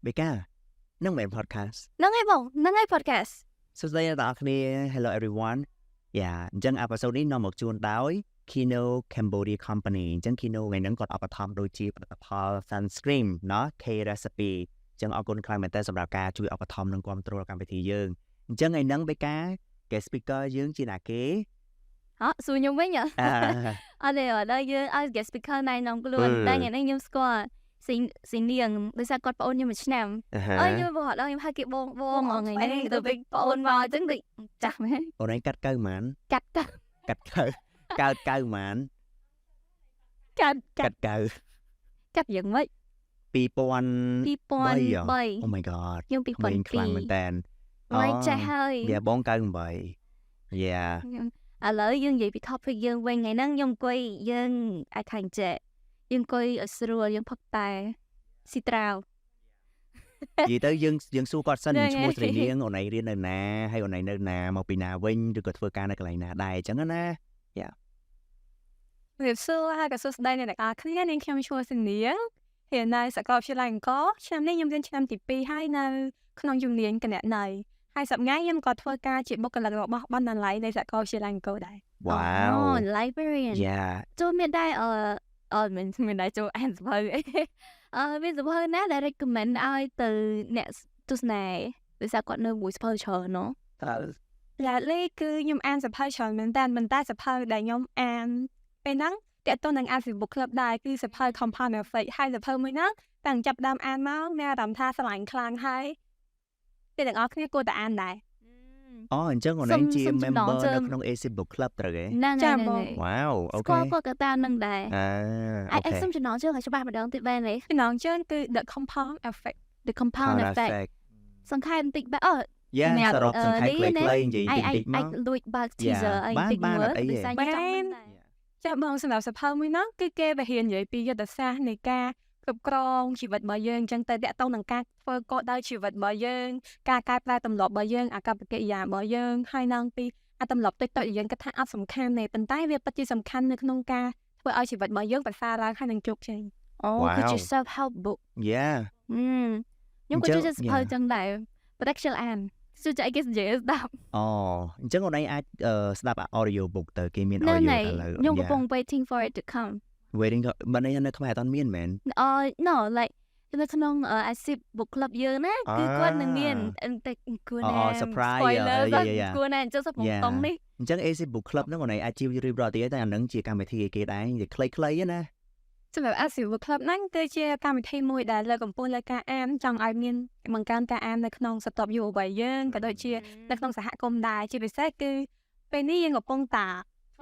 Becca នឹងមែន podcast ហ្នឹងហើយបងហ្នឹងហើយ podcast សួស្តីអ្នកទាំងអស់គ្នា Hello everyone យ៉ាអញ្ចឹង episode នេះនាំមកជូនដោយ Kino Cambodia Company អញ្ចឹង Kino ថ្ងៃហ្នឹងគាត់ឧបត្ថម្ភដូចជាផលិតផល sunscreen ណោះ K recipe អញ្ចឹងអរគុណខ្លាំងមែនតើសម្រាប់ការជួយឧបត្ថម្ភនិងគាំទ្រកម្មវិធីយើងអញ្ចឹងថ្ងៃហ្នឹង Becca guest speaker យើងជាណាគេសួរខ្ញុំវិញអត់ទេដល់យើងឲ្យ guest speaker ណៃនំខ្លួនតែថ្ងៃនេះខ្ញុំស្គាល់ស៊ីនាងដោយសារគាត់ប្អូនខ្ញុំមួយឆ្នាំអើយខ្ញុំបងអត់ដល់ខ្ញុំហៅគេបងថ្ងៃនេះទៅវិញប្អូនមកអញ្ចឹងទៅចាស់មែនអូនឯងកាត់កៅហ្មងកាត់កើតកៅហ្មងកាត់កៅកាត់យ៉ាងម៉េច2003 Oh my god ខ្ញុំ2002ខ្លាំងមែនតើមិនចេះហើយយ៉ាបង98យ៉ាឥឡូវយើងនិយាយពី topic យើងវិញថ្ងៃហ្នឹងខ្ញុំអង្គុយយើងអាចខាញ់ចេះយើងអង្គុយឲ្យស្រួលយើងផឹកតែស៊ីត្រាវនិយាយទៅយើងសួរគាត់សិនឈ្មោះស្រីនាងអូនឯងរៀននៅណាហើយអូនឯងនៅណាមកពីណាវិញឬក៏ធ្វើការនៅកន្លែងណាដែរអញ្ចឹងណាយ៉ារៀបសួរហើយក៏សួស្តីអ្នកទាំងអស់គ្នានាងខ្ញុំឈ្មោះស្រីនាងរៀននៅសាកលវិទ្យាល័យអង្គរឆ្នាំនេះខ្ញុំរៀនឆ្នាំទី2ហើយនៅក្នុងជំនាញគណនេយ្យហើយសប្តាហ៍ខ្ញុំក៏ធ្វើការជាបុគ្គលិករបស់បណ្ណាល័យនៃសាកលវិទ្យាល័យអង្គរដែរ Wow librarian ចូលមានដែរមានដែរចូលអានសភៅមានសភៅណាដែល recommend ឲ្យទៅអ្នកទស្សនាដោយសារគាត់នៅមួយសភៅច្រើនណោះឡាលេគឺខ្ញុំអានសភៅច្រើនមែនតែប៉ុន្តែសភៅដែលខ្ញុំអានពេលហ្នឹងតាក់ទងនឹង Facebook Club ដែរគឺសភៅ Compound Effect ហើយសភៅមួយហ្នឹងតាំងចាប់ដើមអានមកមានអារម្មណ៍ថាស្រឡាញ់ខ្លាំងហើយពេលទាំងអស់គ្នាគួរតែអានដែរអញ្ចឹងអូនឯងជា member នៅក្នុង Facebook Club ត្រូវទេចាបង Wow អូខេគាត់ក៏តាមនឹងដែរអូខេសុំចំណងជើងឲ្យច្បាស់ម្ដងទៀតបែរនេះចំណងជើងគឺ The Compound Effect The Compound Effect សង្ខេបបន្តិចបាទសរុបសង្ខេបខ្លីៗនិយាយតិចមកអាចលួចបើក teaser អីបន្តិចមើលដោយសារខ្ញុំចង់ដឹងដែរចាបងសម្រាប់សភៅមួយហ្នឹងគឺគេបរៀននិយាយពីយុទ្ធសាស្ត្រនៃការគ្រប់គ្រងជីវិតរបស់យើងអញ្ចឹងទៅតាក់ទងនឹងការធ្វើកដៅជីវិតរបស់យើងការកែប្រែទម្លាប់របស់យើងអាកប្បកិរិយារបស់យើងហើយនឹងពីអាទម្លាប់តិចៗយើងគិតថាអត់សំខាន់ទេប៉ុន្តែវាពិតជាសំខាន់នៅក្នុងការធ្វើឲ្យជីវិតរបស់យើងប្រសើរឡើងហើយនឹងជោគជ័យគឺជា self help book ខ្ញុំក៏ជួយសភៅចឹងដែរប៉ុន្តែខ្ជិលអានជួយចែកគេនិយាយស្ដាប់អញ្ចឹងអូនឯងអាចស្ដាប់ audio book ទៅគេមាន audio ឥឡូវខ្ញុំកំពុង waiting for it to come waiting បើនៅខ្មែរអត់មានមែនno like នៅក្នុង IC book club យើងណាគឺគាត់នឹងមានតែគួរណា surprise គួរណាអញ្ចឹងសពតង់នេះអញ្ចឹង AC book club ហ្នឹងអូនឯងអាចជារៀបរាប់ទៀតតែអាហ្នឹងជាកម្មវិធីគេដែរនិយាយខ្លីៗណាសម្រាប់ AC book club ហ្នឹងគឺជាកម្មវិធីមួយដែលលើកកម្ពស់លើការអានចង់ឲ្យមានបង្កើនការអាននៅក្នុងសតវយុវវ័យយើងក៏ដូចជានៅក្នុងសហគមន៍ដែរជាពិសេសគឺពេលនេះយើងកំពុងតា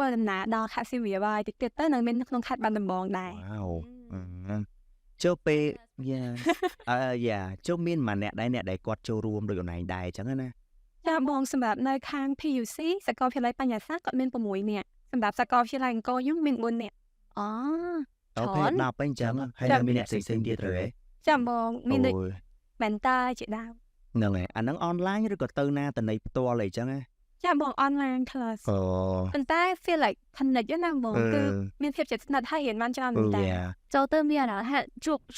ធ្វើដំណើរដល់ខេត្តសៀមរាបហើយតិចទៀតទៅនៅមានក្នុងខេត្តបាត់ដំបងដែរចូលពេលចូលមានម្នាក់ដែរអ្នកដែលគាត់ចូលរួមដោយអូនឯងដែរអញ្ចឹងណាចាបងសម្រាប់នៅខាង PUC សាកលវិទ្យាល័យបញ្ញាសាស្ត្រគាត់មាន6នាក់សម្រាប់សាកលវិទ្យាល័យអង្គរយើងមាន4នាក់អូខេ10អញ្ចឹងហើយនៅមានអ្នកផ្សេងៗទៀតត្រូវទេចាបងមានដូចមែនតាជាដើមហ្នឹងហើយអាហ្នឹង online ឬក៏ទៅណាទៅនៃផ្ទាល់អីចឹងណាចាបង online class ប៉ុន្តែ feel like ថ្និចណាបងគឺមានភាពជិតស្និទ្ធហើយរៀនបានច្រើនមែនតើចូលទៅមានអារម្មណ៍ថា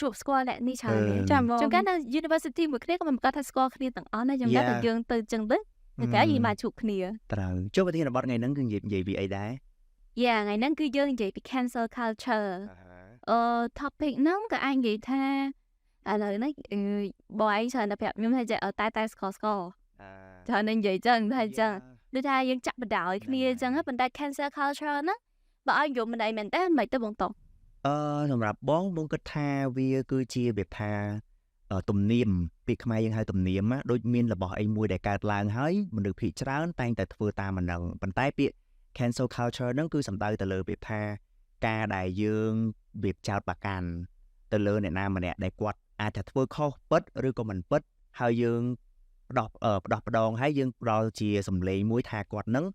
ជួបស្គាល់អ្នកនេះច្រើនចាបងជួនកាលនៅ university មួយគ្នាក៏មិនប្រកាសថាស្គាល់គ្នាទាំងអស់ដែរយ៉ាងណាតែយើងទៅចឹងទៅតែយើងមកជួបគ្នាត្រូវចូលប្រធានបទថ្ងៃហ្នឹងគឺនិយាយពីអីដែរថ្ងៃហ្នឹងគឺយើងនិយាយពី cancel culture topic ហ្នឹងក៏អាចនិយាយថាឥឡូវនេះបងឯងច្រើនតែប្រាប់ខ្ញុំថាតែស្គាល់ច្រើននិយាយចឹងថាចឹងដូចថាយើងចាក់បដ ாய் គ្នាចឹងប៉ុន្តែ cancel culture ហ្នឹងបើឲ្យយំមិនដែរមែនតើមិនទៅបងតោះសម្រាប់បងគិតថាវាគឺជាវាថាទំនៀមពាក្យខ្មែរយើងហៅទំនៀមដូចមានរបស់អីមួយដែលកើតឡើងហើយមនុស្សភាគច្រើនតែងតែធ្វើតាមអាហ្នឹងប៉ុន្តែពាក្យ cancel culture ហ្នឹងគឺសំដៅទៅលើពាក្យថាការដែលយើងវាចោទប្រកាន់ទៅលើអ្នកណាម្នាក់ដែលគាត់អាចថាធ្វើខុសពិតឬក៏មិនពិតហើយយើងផ្ដោះផ្ដងហើយយើងផ្ដល់ជាសម្លេងមួយថាគាត់នឹង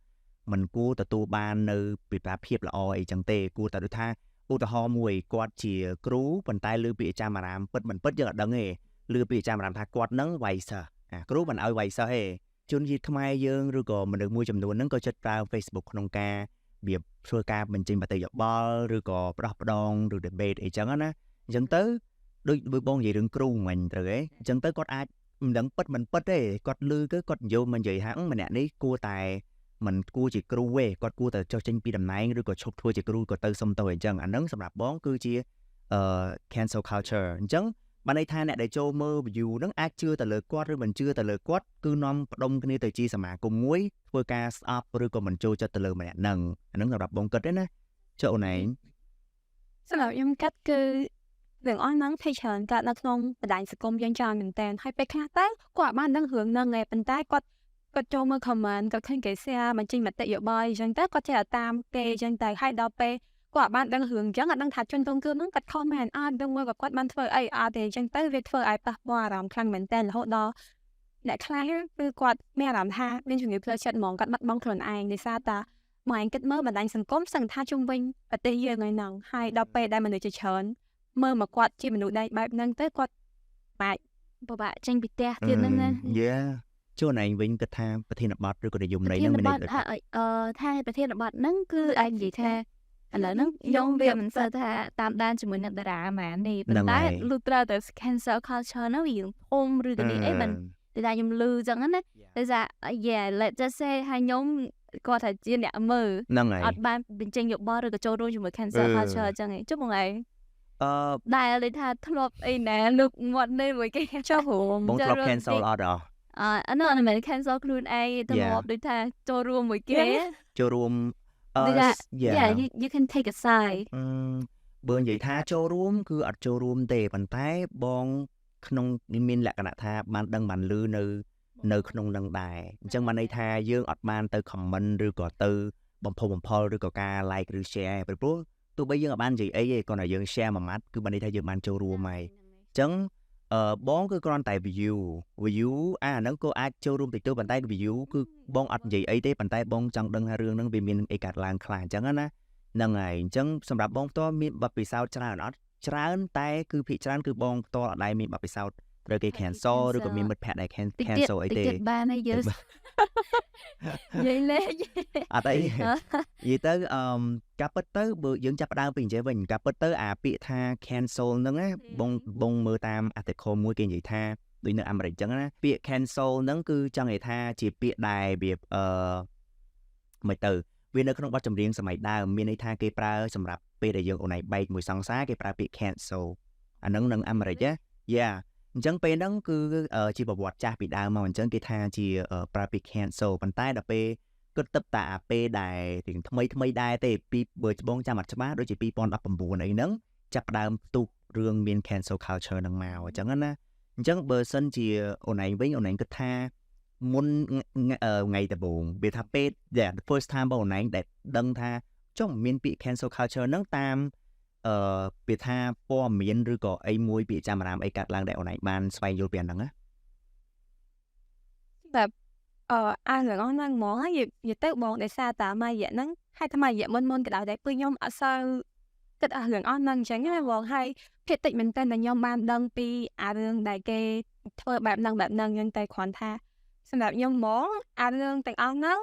មិនគួរទទួលបាននៅពីភាពល្អអីចឹងទេគួរតែដូចថាឧទាហរណ៍មួយគាត់ជាគ្រូប៉ុន្តែលើពីអាចារ្យអារាមពិតមិនពិតយើងអត់ដឹងទេលើពីអាចារ្យអារាមថាគាត់នឹងវាយសិស្សគ្រូមិនឲ្យវាយសិស្សទេជនជាតិខ្មែរយើងឬក៏មនុស្សមួយចំនួនហ្នឹងក៏ចិត្តប្រើ Facebook ក្នុងការវាធ្វើការបញ្ចេញមតិយោបល់ឬក៏ផ្ដោះផ្ដងឬ debate អីចឹងណាអញ្ចឹងទៅ ដូចបងនិយាយរឿងគ្រូមិញត្រូវទេអញ្ចឹងទៅគាត់អាចមិនដឹងពិតមិនពិតទេគាត់លឺគឺគាត់និយាយមកនិយាយថាម្នាក់នេះគួរតែមិនគួរជាគ្រូទេគាត់គួរតែចុះចេញពីតំណែងឬក៏ឈប់ធ្វើជាគ្រូក៏ទៅសុំទៅអញ្ចឹងអាហ្នឹងសម្រាប់បងគឺជាcancel culture អញ្ចឹងបានន័យថាអ្នកដែលចូលមើល view ហ្នឹងអាចជឿទៅលើគាត់ឬមិនជឿទៅលើគាត់គឺនាំផ្ដុំគ្នាទៅជាសមាគមមួយធ្វើការស្អប់ឬក៏មិនចូលចិត្តទៅលើម្នាក់ហ្នឹងអាហ្នឹងសម្រាប់បងគិតទេណាចុះអូនឯងសម្រាប់ខ្ញុំគិតគឺរឿងអស់ហ្នឹងភាគច្រើនកើតនៅក្នុងបណ្ដាញសង្គមយើងច្រើនមែនតើហើយពេលខ្លះទៅគាត់បានដឹងរឿងហ្នឹងឯងប៉ុន្តែគាត់ចូលមើល comment គាត់ឃើញគេ share បញ្ចេញមតិយោបល់អញ្ចឹងទៅគាត់ចេះតែតាមគេអញ្ចឹងទៅហើយដល់ពេលគាត់បានដឹងរឿងអញ្ចឹងអត់ដឹងថាជនរងគ្រោះហ្នឹងគាត់ខុសមែនអត់ដឹងមើលគាត់បានធ្វើអីអត់ទេអញ្ចឹងទៅវាធ្វើឲ្យប៉ះពាល់អារម្មណ៍ខ្លាំងមែនតើរហូតដល់អ្នកខ្លះគឺគាត់មានអារម្មណ៍ថាមានជំងឺផ្លូវចិត្តហ្មងគាត់បាត់បង់ខ្លួនឯងដោយសារតែមកឯងគិតមើលបណ្ដាញសង្គមសឹងថាជុំវិញប្រទេសយើងហ្នឹងហើយដល់ពេលដែលមនុស្សជាច្រើនមើលមកគាត់ជាមនុស្សដែលបែបហ្នឹងទៅគាត់ពិបាកចេញពីផ្ទះទៀតហ្នឹងណាជួនឯងវិញគិតថាប្រធានបទឬក៏និយមន័យហ្នឹងមានន័យថាប្រធានបទហ្នឹងគឺឯងនិយាយថាឥឡូវហ្នឹងខ្ញុំវាមិនសូវថាតាមដានជាមួយនឹងតារាហ្មងនេះប៉ុន្តែលុះត្រាតែ cancel culture ហ្នឹងវាធំឬក៏នេះអីមិនតែខ្ញុំលឺចឹងណាតែថា let's just say ហើយខ្ញុំគាត់ថាជាអ្នកមើលអត់បានបញ្ចេញយោបល់ឬក៏ចូលរួមជាមួយ cancel culture អញ្ចឹងឯងចុះបងឯងដែលលេថាធ្លាប់អីណាលើកមាត់នេះមួយគេចុះព្រមបងធ្លាប់ cancel អត់អានោះមិនមែន cancel ខ្លួនឯងទៅមកដូចថាចូលរួមមួយគេចូលរួមyou can take a side បើនិយាយថាចូលរួមគឺអត់ចូលរួមទេប៉ុន្តែបងក្នុងមានលក្ខណៈថាបានដឹងបានលឺនៅក្នុងនឹងដែរអញ្ចឹងបានន័យថាយើងអត់បានទៅ comment ឬក៏ទៅបំផុលឬក៏ការ like ឬ share ព្រោះទោះបីយើងអត់បាននិយាយអីទេគ្រាន់តែយើង share មួយម៉ាត់គឺបានន័យថាយើងបានចូលរួមហើយអញ្ចឹងបងគឺគ្រាន់តែ view អាហ្នឹងក៏អាចចូលរួមតិចតួចប៉ុន្តែ view គឺបងអត់និយាយអីទេប៉ុន្តែបងចង់ដឹងថារឿងហ្នឹងវាមានអីកើតឡើងខ្លះអញ្ចឹងណាហ្នឹងហើយអញ្ចឹងសម្រាប់បងផ្ទាល់មានបទពិសោធន៍ច្រើនអត់ច្រើនតែគឺភាគច្រើនគឺបងផ្ទាល់អត់ដែរមានបទពិសោធន៍ត្រូវគេ cancel ឬក៏មានមិត្តភក្តិដែល cancel អីទេបានហើយយើងនិយាយលេងអត់អីនិយាយទៅការពិតទៅបើយើងចាប់ផ្ដើមពីអញ្ចឹងវិញការពិតទៅអាពាក្យថា cancel ហ្នឹងណាបងមើលតាម article មួយគេនិយាយថាដូចនៅអាមេរិកអញ្ចឹងណាពាក្យ cancel ហ្នឹងគឺចង់និយាយថាជាពាក្យដែលវាមិនទៅវានៅក្នុងបទចម្រៀងសម័យដើមមានន័យថាគេប្រើសម្រាប់ពេលដែលយើងអូនឯងបែកមួយសង្សារគេប្រើពាក្យ cancel អាហ្នឹងនៅអាមេរិកអញ្ចឹងពេលហ្នឹងគឺជាប្រវត្តិចាស់ពីដើមមកអញ្ចឹងគេថាជាប្រើពាក្យ cancel ប៉ុន្តែដល់ពេលគិតទៅតាអាពេលដែលទាំងថ្មីដែរទេពីបើច្បងចាំអត់ច្បាស់ដូចជា2019អីហ្នឹងចាប់ដើមផ្ទុះរឿងមាន cancel culture ហ្នឹងមកអញ្ចឹងណាអញ្ចឹងបើសិនជាអូនឯងវិញអូនឯងគិតថាមុនថ្ងៃដំបូងវាថាពេល the first time បងអូនឯងដែលដឹងថាចុះមានពាក្យ cancel culture ហ្នឹងតាមពាក្យថាព័ត៌មានឬក៏អីមួយពាក្យចាំរាមអីកាត់ឡើងដែលអូនឯងបានស្វែងយល់ពីអាហ្នឹងណាแบบអារឿងអស់ហ្នឹងហ្មងហើយនិយាយទៅបងដោយសារតាម៉ាយៈហ្នឹងហើយតាម៉ាយៈមុនក៏ដោយដែរព្រោះខ្ញុំអត់សូវគិតអារឿងអស់ហ្នឹងអញ្ចឹងណាបងហើយភាគតិចមែនតើខ្ញុំបានដឹងពីអារឿងដែលគេធ្វើបែបហ្នឹងអញ្ចឹងតែគ្រាន់ថាសម្រាប់ខ្ញុំហ្មងអារឿងទាំងអស់ហ្នឹង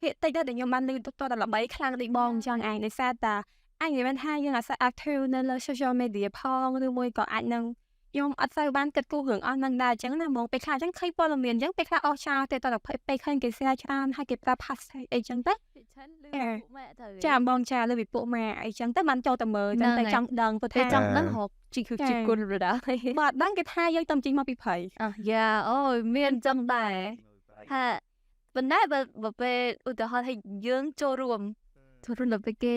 ភាគតិចដែរខ្ញុំបានឮតតែល្បីខ្លាំងដូចបងអញ្ចឹងឯងដោយសារតាអញនិយាយមិនថាយើងអាច active នៅលើ social media ផងឬមួយក៏អាចនឹងខ្ញុំអត់សូវបានគិតគូររឿងអស់ហ្នឹងដែរអញ្ចឹងណាហ្មងពេលខ្លះអញ្ចឹងឃើញព័ត៌មានអញ្ចឹងពេលខ្លះអស់ចោលតែដល់ពេលឃើញគេ share ច្រើនហើយគេប្រើ hashtag អីចឹងទៅចាបងចាលើពីពួកម៉ាអីចឹងទៅបានចូលទៅមើលចឹងទៅចង់ដឹងព្រោះថាចង់ដឹងរកជីគុណរដាបាទដឹងគេថាយើងតំចេញមកពីព្រៃអូមានចឹងដែរថាប៉ុន្តែបើពេលឧទាហរណ៍ឲ្យយើងចូលរួមដល់ពេលគេ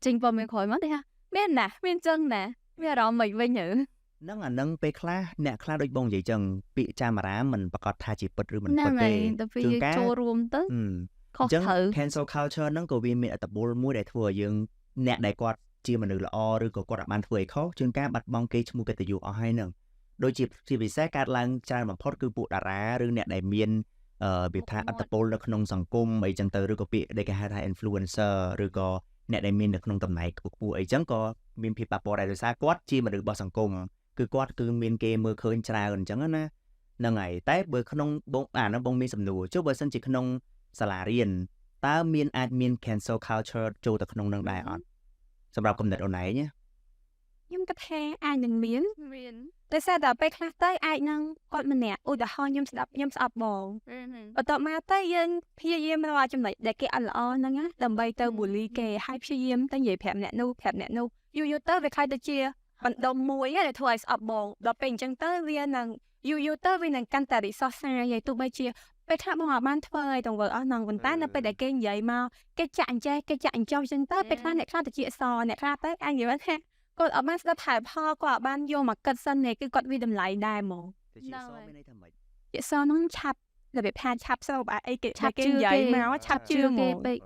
ចេញព័ត៌មានក្រោយមកទេថាមានចឹងណាមានអារម្មណ៍មិនវិញហ្នឹងអាហ្នឹងពេលខ្លះអ្នកខ្លះដូចបងនិយាយចឹងពាក្យចាមរាមិនប្រកាសថាជាពិតឬមិនពិតទេជួនកាលចូលរួមទៅខុសត្រូវ cancel culture ហ្នឹងក៏វាមានអត្តពលមួយដែលធ្វើឲ្យយើងអ្នកដែលគាត់ជាមនុស្សល្អឬក៏គាត់អាចបានធ្វើឲ្យខុសជួនកាលបាត់បង់គេឈ្មោះកិត្តិយសអស់ហើយហ្នឹងដូចជាពិសេសកើតឡើងច្រើនបំផុតគឺពួកតារាឬអ្នកដែលមានវាថាអត្តពលនៅក្នុងសង្គមអីចឹងទៅឬក៏ពាក្យដែលគេហៅថា influencer ឬក៏អ្នកដែលមាននៅក្នុងតំណែងខ្ពស់អីចឹងក៏មានភាពប៉ះពាល់ដែរដោយសារគាត់ជាមនុស្សរបស់សង្គមគឺគាត់គឺមានគេមើលឃើញច្រើនអញ្ចឹងណាហ្នឹងហើយតែបើក្នុងបងហ្នឹងបងមានសំណួរចុះបើសិនជាក្នុងសាលារៀនតើអាចមាន cancel culture ចូលទៅក្នុងនឹងដែរអត់សម្រាប់កំណត់អូនឯង ខ្ញុំគិតថាអាចនឹងមាន មាន ដោយសារតែពេលខ្លះទៅអាចនឹងគាត់ម្នាក់ឧទាហរណ៍ខ្ញុំស្អប់បងបន្ទាប់មកទៅយើងព្យាយាមរកចំណុចដែលគេអត់ល្អហ្នឹងណាដើម្បីទៅ bully គេហើយព្យាយាមទៅនិយាយប្រាប់អ្នកនោះយូរទៅវាខ្លាចទៅជាបណ្ដុំមួយដែលធ្វើឲ្យស្អប់បងដល់ពេលអញ្ចឹងទៅវានឹងយូរទៅវានឹងកាន់តែរិះសោះសាយហើយទោះបីជាពេលខ្លះបងអាចបានធ្វើឲ្យទាំងវើអស់ហ្នឹងប៉ុន្តែនៅពេលដែលគេនិយាយមកគេចាក់អញ្ចេះគេចាក់អញ្ចោះអញ្ចឹងទៅពេលខ្លះអ្នកខ្លះទៅជាអសអ្នកខ្លះទៅអាចនិយាយថាគាត់អត់បានស្ដាប់ថែផលគាត់អត់បានយកមកគិតសិនទេគឺគាត់វាតម្លៃដែរហ្មង ទៅជាសមានន័យថាម៉េច ជាសហ្នឹងឆាប់របៀបថាឆាប់ស្រូបអីគេឆាប់ជឿគេមកឆាប់ជឿគេពេក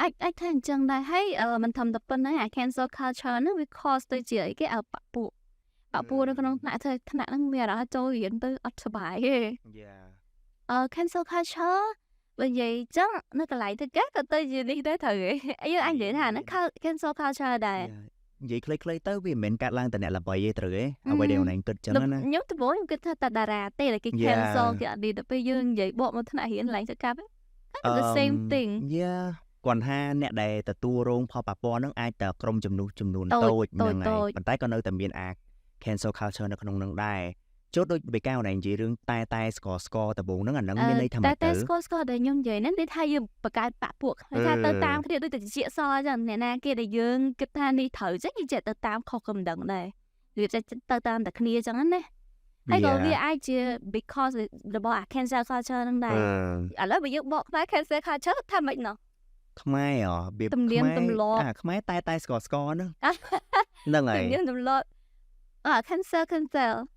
អាចថាអញ្ចឹងដែរហើយមិនធំតែប៉ុណ្ណឹងអា cancel culture ហ្នឹងវា cause ទៅជាអីគេឲ្យបពុនៅក្នុងថ្នាក់ហ្នឹងមានអារម្មណ៍ចូលរៀនទៅអត់សុបាយទេ cancel culture បើនិយាយចឹងនៅកន្លែងទៅគេក៏ទៅជានេះដែរត្រូវទេយើងអាចនិយាយថាហ្នឹង cancel culture ដែរ និយាយខ្លីៗទៅវាមិនមែនកាត់ឡើងតែអ្នកល្បីទេត្រូវទេអ្វីដែលអូនឯងគិតចឹងណា ខ្ញុំដំបូងខ្ញុំគិតថាតាតារាទេដែលគេ cancel គេអត់ទៅពេលយើងនិយាយបកមកថ្នាក់រៀនឡើងទៅកាប់ the same thing គាត់ថាអ្នកដែលទទួលរងផលប៉ះពាល់ហ្នឹងអាចតែក្រុមចំនួនតូចហ្នឹងហើយប៉ុន្តែក៏នៅតែមានអា cancel culture នៅក្នុងហ្នឹងដែរចូលដូចបេកាអូនឯងនិយាយរឿងតែស្កដំបូងហ្នឹងអាហ្នឹងមានន័យថាម៉េចទៅតែស្កដែលខ្ញុំនិយាយហ្នឹងគេថាយើងបង្កើតបពួកថាទៅតាមគ្នាដូចតែជាសចឹងអ្នកណាគេដែលយើងគិតថានេះត្រូវចឹងយើងចេះទៅតាមខុសក៏មិនដឹងដែរវាចេះទៅតាមតែគ្នាចឹងណាហើយក៏វាអាចជា because របស់ cancel culture ហ្នឹងដែរឥឡូវបើយើងបកខ្មែរ cancel culture ថាម៉េចណោះខ្មែរវាខ្មែរតែស្កហ្នឹងហើយទំនៀមទម្លាប់cancel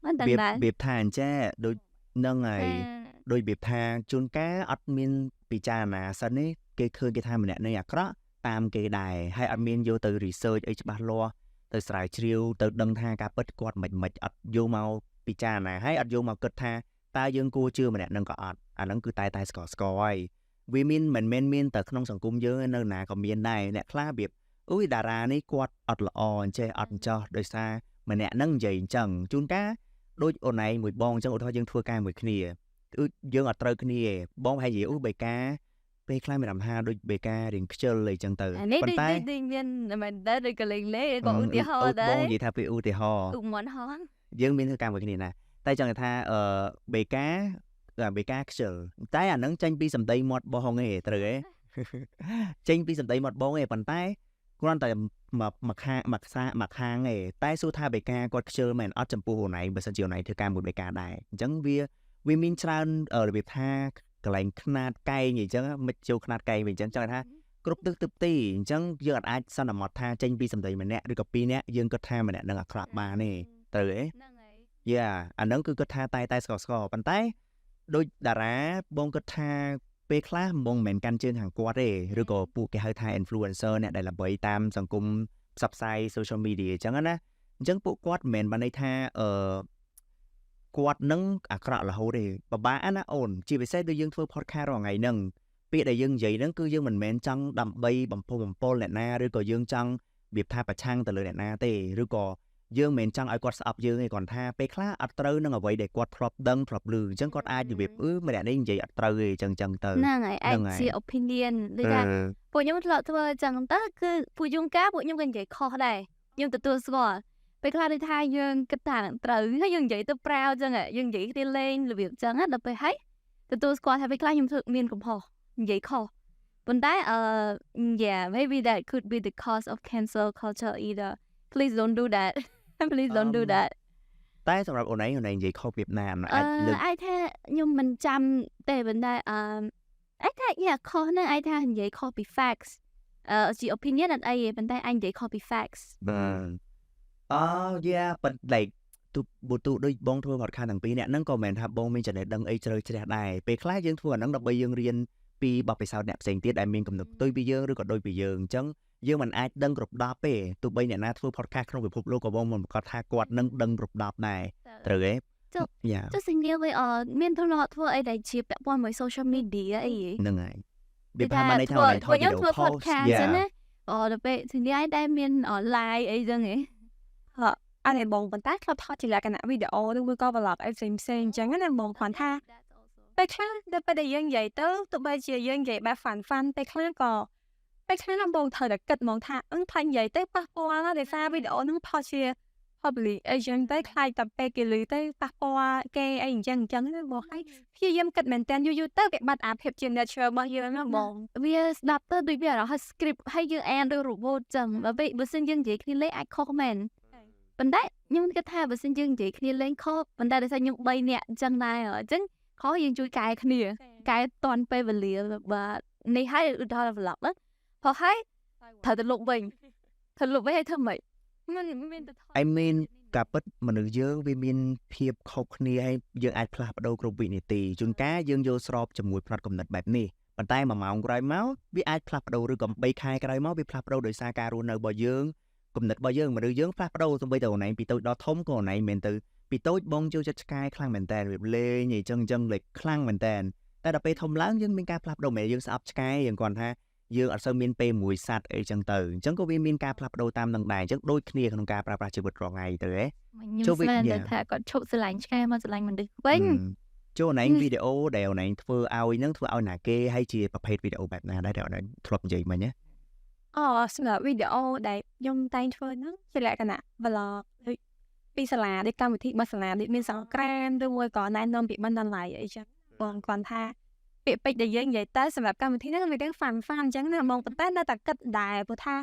មិនដឹងដែរវាថាអញ្ចេះដូចហ្នឹងហើយដូចវាថាជួនកាលអត់មានពិចារណាសិននេះគេឃើញគេថាម្នាក់នេះអាក្រក់តាមគេដែរហើយអត់មានយកទៅ research អីច្បាស់លាស់ទៅស្រាវជ្រាវទៅដឹងថាការពិតគាត់មិនអត់យកមកពិចារណាហើយអត់យកមកគិតថាតើយើងគួរជឿម្នាក់នឹងក៏អត់អាហ្នឹងគឺតែស្កហើយវាមានមិនមែនមានតែក្នុងសង្គមយើងនៅណាក៏មានដែរអ្នកខ្លះវាតារានេះគាត់អត់ល្អអញ្ចេះអត់ចោះដោយសារម្នាក់ហ្នឹងនិយាយអញ្ចឹងជួនកាលដូចអូនឯងមួយបងអញ្ចឹងឧទាហរណ៍យើងធ្វើការមួយគ្នាយើងអត់ត្រូវគ្នាបងប្រហែលនិយាយបេកាពេលខ្លះមានអារម្មណ៍ថាដូចបេការៀងខ្ជិលអីចឹងទៅប៉ុន្តែមានមិនដែរដូចកលេងលេក៏ឧទាហរណ៍ដែរបងនិយាយថាពីឧទាហរណ៍ឧបមាហោះយើងមានធ្វើការមួយគ្នាណាតែចង់ថាបេកាខ្ជិលតែអាហ្នឹងចេញពីសម្ដីមាត់បងឯងត្រូវទេចេញពីសម្ដីមាត់បងឯងប៉ុន្តែគ្រាន់តែមកខាងឯងតែសួរថាបេកាគាត់ខ្ជិលមែនអត់ចំពោះអូនឯងបើសិនជាអូនឯងធ្វើការមួយបេកាដែរអញ្ចឹងវាមានច្រើនរបៀបថាកន្លែងខ្នាតកែងអញ្ចឹងមិនចូលខ្នាតកែងវិញអញ្ចឹងចង់ថាគ្រប់ទិសទីអញ្ចឹងយើងអាចសន្មតថាចេញពីសម្ដីម្នាក់ឬក៏ពីរនាក់យើងគិតថាម្នាក់នឹងអាក្រក់បានទេត្រូវទេហ្នឹងហើយអាហ្នឹងគឺគិតថាតែស្កប៉ុន្តែដូចតារាបងគិតថាពេលខ្លះបងមិនមែនកាន់ជើងខាងគាត់ទេឬក៏ពួកគេហៅថា influencer អ្នកដែលល្បីតាមសង្គមផ្សព្វផ្សាយ social media អញ្ចឹងណាអញ្ចឹងពួកគាត់មិនមែនបានន័យថាគាត់នឹងអាក្រក់រហូតទេពិបាកណាអូនជាពិសេសដូចយើងធ្វើ podcast រាល់ថ្ងៃហ្នឹងពាក្យដែលយើងនិយាយហ្នឹងគឺយើងមិនមែនចង់ដើម្បីបំពុះបំពុលអ្នកណាឬក៏យើងចង់វាថាប្រឆាំងទៅលើអ្នកណាទេឬក៏យើងមិនចង់ឲ្យគាត់ស្អប់យើងទេគាត់ថាពេលខ្លះអត់ត្រូវនឹងអ្វីដែលគាត់ធ្លាប់ដឹងធ្លាប់ឮអញ្ចឹងគាត់អាចនិយាយម្នាក់នេះនិយាយអត់ត្រូវទេអញ្ចឹងទៅហ្នឹងហើយអាចជា opinion ដូចថាពួកខ្ញុំធ្លាប់ធ្វើអញ្ចឹងទៅគឺពួកខ្ញុំក៏និយាយខុសដែរខ្ញុំទទួលស្គាល់ពេលខ្លះដូចថាយើងគិតថានឹងត្រូវហើយយើងនិយាយទៅប្រាវអញ្ចឹងយើងនិយាយគ្នាលេងរបៀបអញ្ចឹងដល់ពេលហើយទទួលស្គាល់ថាពេលខ្លះខ្ញុំធ្វើមានកំហុសនិយាយខុសប៉ុន្តែyeah maybe that could be the cause of cancel culture either please don't do that please don't do that តែសម្រាប់អូនឯងនិយាយខុសពីណាអាចលើកអាចថាខ្ញុំមិនចាំទេប៉ុន្តែអាចថាខុសណាស់អាចថានិយាយខុសពី facts ជា opinion អត់អីទេប៉ុន្តែអាចនិយាយខុសពី facts បាទbut like ទូដូចបងធ្វើ podcast ទាំងពីរអ្នកហ្នឹងក៏មិនមែនថាបងមានចំណេះដឹងអីជ្រៅជ្រះដែរពេលខ្លះយើងធ្វើអាហ្នឹងដើម្បីយើងរៀនពីបទពិសោធន៍អ្នកផ្សេងទៀតដែលមានកំណត់ផ្ទុយពីយើងឬក៏ដូចពីយើងអញ្ចឹងយើងមិនអាចដឹងគ្រប់10ទេទោះបីអ្នកណាធ្វើ podcast ក្នុងពិភពលោកក៏បងមិនប្រកាសថាគាត់នឹងដឹងគ្រប់10ដែរត្រូវទេចុះសញ្ញាវាមានធ្លាប់ធ្វើអីដែលជាពាក់ព័ន្ធមួយ social media អីហ្នឹងហើយវាប្រហែលបានន័យថាអូនថតវីដេអូ podcast ចឹងណាដល់ពេលសញ្ញាដែលមាន live អីចឹងហ៎អត់ឯបងប៉ុន្តែធ្លាប់ថតជាលក្ខណៈវីដេអូឬមួយក៏ vlog អីផ្សេងអញ្ចឹងណាបងគ្រាន់ថាពេលខ្លះដល់ពេលដែលយើងនិយាយទៅទោះបីជាយើងនិយាយបែប fun ពេលខ្លះក៏ ពេលខ្លះណាបងត្រូវតែគិតហ្មងថាខ្លាញ់និយាយទៅប៉ះពាល់ណាដោយសារវីដេអូហ្នឹងផុសជា public អីចឹងទៅខ្លាចតែពេលគេឮទៅប៉ះពាល់គេអីអញ្ចឹងណាបងហើយព្យាយាមគិតមែនតើយូរទៅវាបាត់អាភាពជា nature របស់យើងណាបង វាស្ដាប់ទៅដូចវារហ័ស script ហើយយើងអានឬ robot ចឹងបើសិនយើងនិយាយគ្នាលេងអាចខុសមែនប៉ុន្តែខ្ញុំគិតថាបើសិនយើងនិយាយគ្នាលេងខុសប៉ុន្តែដោយសារខ្ញុំ3នាក់អញ្ចឹងដែរអញ្ចឹងខុសយើងជួយកែគ្នាកែតាន់ពេលវេលាបាទនេះហើយឧទាហរណ៍ vlog ហ្នឹងខុសហើយត្រូវទៅលុបវិញហើយធ្វើម៉េចมันមានទៅ I mean ការពិតមនុស្សយើងវាមានភាពខុសគ្នាហើយយើងអាចផ្លាស់ប្ដូរគ្រប់វិនាទីជួនកាលយើងយល់ស្របជាមួយផ្នត់គំនិតបែបនេះប៉ុន្តែ1ម៉ោងក្រោយមកវាអាចផ្លាស់ប្ដូរឬក៏3ខែក្រោយមកវាផ្លាស់ប្ដូរដោយសារការរស់នៅរបស់យើងគំនិតរបស់យើងមនុស្សយើងផ្លាស់ប្ដូរទៅទៅណៃពីតូចដល់ធំក៏ណៃមែនទៅពីតូចបងចូលចិត្តឆ្កែខ្លាំងមែនតើវាលេងអីចឹងលេខខ្លាំងមែនតើតែដល់ពេលធំឡើងយើងមានការផ្លាស់ប្ដូរមែនយើងស្អប់ឆ្កែយើងគាត់ថាយើងអត់សូវមានពេលមួយសัตว์អីចឹងទៅអញ្ចឹងក៏វាមានការផ្លាស់ប្ដូរតាមនឹងដែរអញ្ចឹងដូចគ្នាក្នុងការប្រើប្រាស់ជីវិតរាល់ថ្ងៃទៅហ៎ចូលវាថាគាត់ឈប់ស្រឡាញ់ឆ្កែមកស្រឡាញ់មនុស្សវិញចូលណៃវីដេអូដែលណៃធ្វើឲ្យណាគេហើយជាប្រភេទវីដេអូបែបណាដែរដែលធ្លាប់និយាយមិញណាសម្រាប់វីដេអូដែលខ្ញុំតែងធ្វើហ្នឹងជាលក្ខណៈ vlog ដូចពីសាលាដូចកម្មវិធីរបស់សាលាដូចមានសង្ក្រាន្តឬមួយក៏ណែនាំពីបណ្ណាល័យអីចឹងបងគាត់ថាពាក្យពេចន៍ដែលយើងនិយាយទៅសម្រាប់កម្មវិធីហ្នឹងវារឿង fun អញ្ចឹងណាបងប៉ុន្តែនៅតែគិតដែរព្រោះថា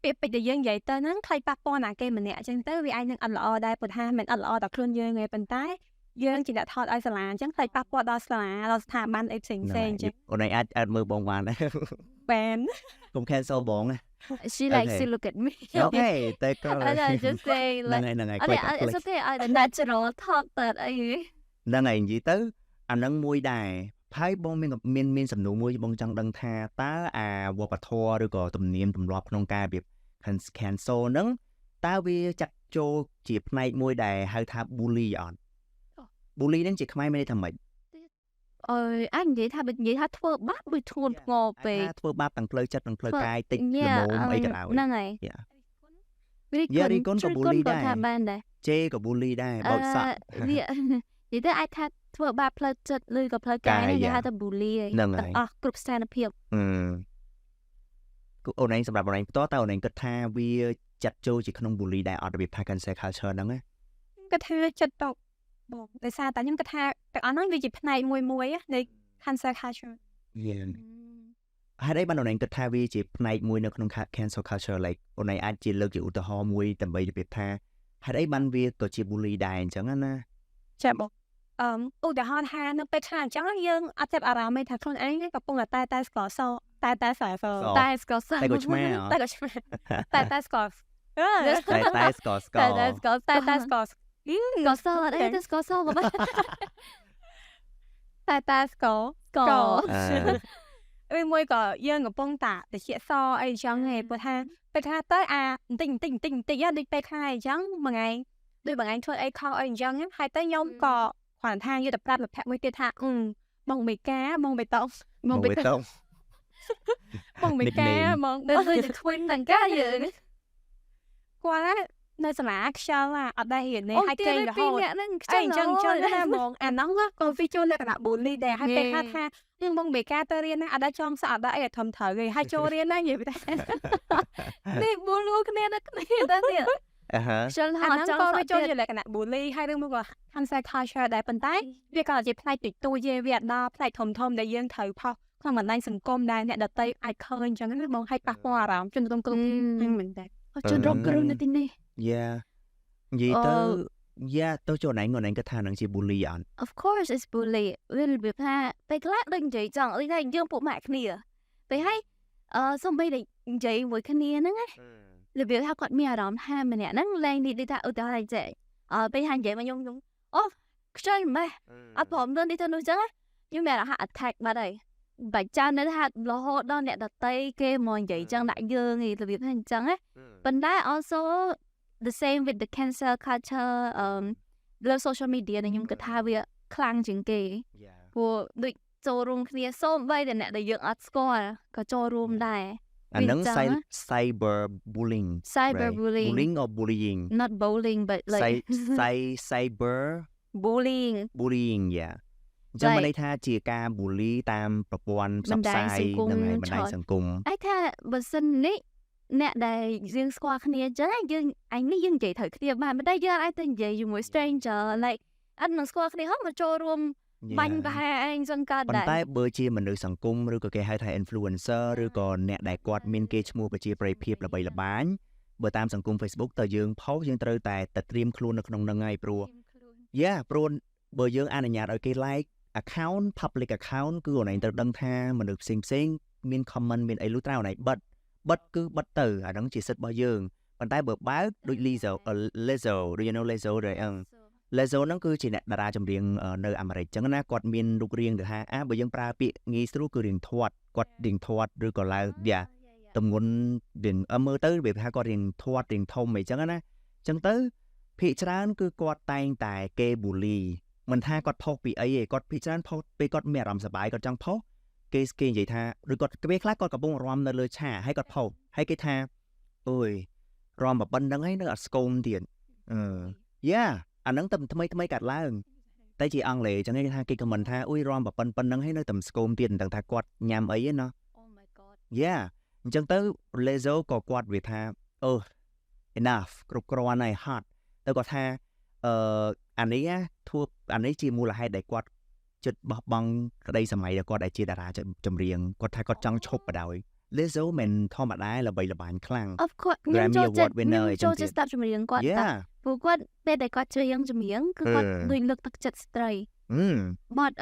ពាក្យពេចន៍ដែលយើងនិយាយទៅហ្នឹងខ្លាចប៉ះពាល់ណាគេម្នាក់អញ្ចឹងទៅវាអាចនឹងអត់ល្អដែរព្រោះថាមិនអត់ល្អដល់ខ្លួនយើងទេប៉ុន្តែយើងជាអ្នកថតឲ្យសាលាអញ្ចឹងខ្លាចប៉ះពាល់ដល់សាលាដល់ស្ថាប័នអីផ្សេងៗអញ្ចឹងអូនឯងអាចមើលបងបានដែរបាន កុំ cancel បងណាShe likes to look at me. Okay, take her. I just say like, it's okay. The natural talk that I. ហ្នឹងហើយនិយាយទៅអាហ្នឹងមួយដែរហើយបងមានសំណួរមួយបងចង់ដឹងថាតើអាវប្បធម៌ឬក៏ទំនៀមទម្លាប់ក្នុងការរៀប cancel ហ្នឹងតើវាចាត់ចូលជាផ្នែកមួយដែលហៅថា bully អត់ bully ហ្នឹងជាខ្មែរមានន័យថាម៉េចអញនិយាយថាធ្វើបាបដូចធ្ងន់ធ្ងរពេកធ្វើបាបទាំងផ្លូវចិត្តនិងផ្លូវកាយតិចល្មមអីក៏ដោយហ្នឹងហើយរីកូនក៏ bully ដែរជេក៏ bully ដែរបោកសក់និយាយទៅអាចថាធ្វើបាបផ្លូវចិត្តឬក៏ផ្លូវកាយហ្នឹងគេហៅថា bully ហ្នឹងហើយអស់គ្រប់ស្ថានភាពអូនឯងសម្រាប់អូនឯងផ្ទាល់តើអូនឯងគិតថាវាចាត់ចូលជាក្នុង bully ដែរអត់របៀបថា cancel culture ហ្នឹងណាគិតថាចិត្តតបងដោយសារតែខ្ញុំគិតថាទាំងអស់ហ្នឹងវាជាផ្នែកមួយនៃ cancel culture ហេតុអីបានអូនឯងគិតថាវាជាផ្នែកមួយនៅក្នុង cancel culture like អូនឯងអាចជាលើកជាឧទាហរណ៍មួយដើម្បីរបៀបថាហេតុអីបានវាក៏ជា bully ដែរអញ្ចឹងណាចាបងឧទាហរណ៍ថានៅពេលខ្លះអញ្ចឹងយើងអត់ចាប់អារម្មណ៍ថាខ្លួនឯងកំពុងតែស្គាល់សតែស្គាល់សតែស្គាល់សតែក៏ឆ្មាតែស្គាល់តែស្គាល់តែស្គាល់តែស្គាល់សអត់អីទៅស្គាល់សបងតែស្គាល់អីមួយក៏យើងកំពុងតែតិចសអីចឹងហេព្រោះថាពេលខ្លះទៅបន្តិចដូចពេលខ្លះអញ្ចឹងមួយថ្ងៃដូចបងឯងធ្វើអីខុសអីអញ្ចឹងហើយទៅខ្ញុំក៏គ្រាន់ថាយកទៅប្រាប់មិត្តភក្តិមួយទៀតថាបងមេកាបងបេតុងបងមេកាបងដូចជា twin ទាំងកាយើងគាត់នៅសាលាខ្យល់អត់ដែររៀនទេហើយគេរហូតអីអញ្ចឹងណាបងអាហ្នឹងក៏វាចូលលក្ខណៈ bully ដែរហើយពេលថាយើងបងមេកាទៅរៀនណាអត់ដែរចង់សអត់ដែរអីធំត្រូវទេហើយចូលរៀនណានិយាយតែនេះ bully គ្នាទៅទៀតចូលហៅចង់ទៅចូលជាលក្ខណៈ bully ហើយឬមកក៏ cancel culture ដែរប៉ុន្តែវាក៏ជាផ្នែកតិចតួចទេវាអត់ដល់ផ្នែកធំដែលយើងត្រូវផុសក្នុងបណ្ដាញសង្គមដែរអ្នកដទៃអាចឃើញអញ្ចឹងណាបងឲ្យប៉ះពាល់អារម្មណ៍ជនរងគ្រោះហ្នឹងមែនតើជនរងគ្រោះនៅទីនេះ Yeah និយាយទៅចូលណៃងគិតថានឹងជា bully អត់ Of course it's bully វារបៀបថាពេលខ្លះដូចនិយាយចង់ដូចថាយើងពួកម៉ាក់គ្នាពេលហើយសំបីតែនិយាយមួយគ្នាហ្នឹងណារបៀបថាគាត់មានអារម្មណ៍ថាម្នាក់ហ្នឹងលែងនេះដូចថាឧទាហរណ៍ចេះពេលថានិយាយមកខ្ញុំអូខ្ចីម៉េះអត់ព្រមទៅនេះទៅនោះចឹងខ្ញុំមានអារម្មណ៍ attack បាត់ហើយបាច់ចាំនៅថារហូតដល់អ្នកដតីគេមកនិយាយចឹងដាក់យើងរបៀបថាអញ្ចឹងណាប៉ុន្តែ also the same with the cancel culture លើ social media ខ្ញុំគិតថាវាខ្លាំងជាងគេព្រោះដូចចូលរួមគ្នាសូម្បីតែអ្នកដែលយើងអត់ស្គាល់ក៏ចូលរួមដែរអាហ្នឹង cyber bullying bullying or bullying not bowling but like cyber bullying yeah ចឹងមិនន័យថាជាការ bully តាមប្រព័ន្ធផ្សព្វផ្សាយហ្នឹងហើយបណ្ដាញសង្គមឯថាបើសិននេះអ្នកដែលយើងស្គាល់គ្នាចឹងយើងអញនេះយើងនិយាយត្រូវគ្នាបានមិនដែរយើងអាចទៅនិយាយជាមួយ stranger like អត់នឹងស្គាល់គ្នាហ៎មកចូលរួមបាញ់ប្រហែលឯងចឹងកើតដែរប៉ុន្តែបើជាមនុស្សសង្គមឬក៏គេហៅថា influencer ឬក៏អ្នកដែលគាត់មានគេឈ្មោះប្រជាប្រិយភាពល្បីល្បាញបើតាមសង្គម Facebook តើយើងផុសយើងត្រូវតែត្រៀមខ្លួននៅក្នុងហ្នឹងហើយព្រោះព្រោះបើយើងអនុញ្ញាតឲ្យគេ like account public account គឺអូនឯងត្រូវដឹងថាមនុស្សផ្សេងមាន comment មានអីលុះត្រាអូនឯងបិទគឺបិទទៅអាហ្នឹងជាសិទ្ធិរបស់យើងប៉ុន្តែបើបើកដូច Lizzo do you know Lizzo ទេLizzo ហ្នឹងគឺជាអ្នកតារាចម្រៀងនៅអាមេរិកចឹងណាគាត់មានរូបរាងទៅថាបើយើងប្រើពាក្យងាយស្រួលគឺរៀងធាត់គាត់រៀងធាត់ឬក៏ឡើងទម្ងន់រៀងមើលទៅវាថាគាត់រៀងធាត់រៀងធំអីចឹងណាចឹងទៅភាគច្រើនគឺគាត់តែងតែគេ bully មិនថាគាត់ផុសពីអីទេគាត់ភាគច្រើនផុសពេលគាត់មានអារម្មណ៍សប្បាយគាត់ចង់ផុសគេនិយាយថាឬគាត់ពេលខ្លះគាត់កំពុងរាំនៅលើឆាហើយគាត់ផុសហើយគេថាអូយរាំមកប៉ុណ្្នឹងហើយនៅអត់ស្គមទៀតអាហ្នឹងតែថ្មីកាត់ឡើងតែជាអង់គ្លេសចឹងគេថាគេខមមិនថាអ៊ុយរាំប៉ុណ្្នឹងហើយនៅតែស្គមទៀតមិនដឹងថាគាត់ញ៉ាំអីទេណា Oh my god អញ្ចឹងទៅ Lizzo ក៏គាត់វាថាenough គ្រប់គ្រាន់ហើយហត់ទៅគាត់ថាអានេះជាមូលហេតុដែលគាត់ចិត្តបោះបង់ក្តីសម័យរបស់គាត់ដែលជាតារាចម្រៀងគាត់ថាគាត់ចង់ឈប់បដ ாய் Lizzo មិនធម្មតាល្បីល្បាញខ្លាំង Of course ខ្ញុំចូលចិត្តស្ដាប់ចម្រៀងគាត់តែព្រោះគាត់ពេលដែលគាត់ច្រៀងចម្រៀងគឺគាត់ដូចលើកទឹកចិត្តស្ត្រីបាត់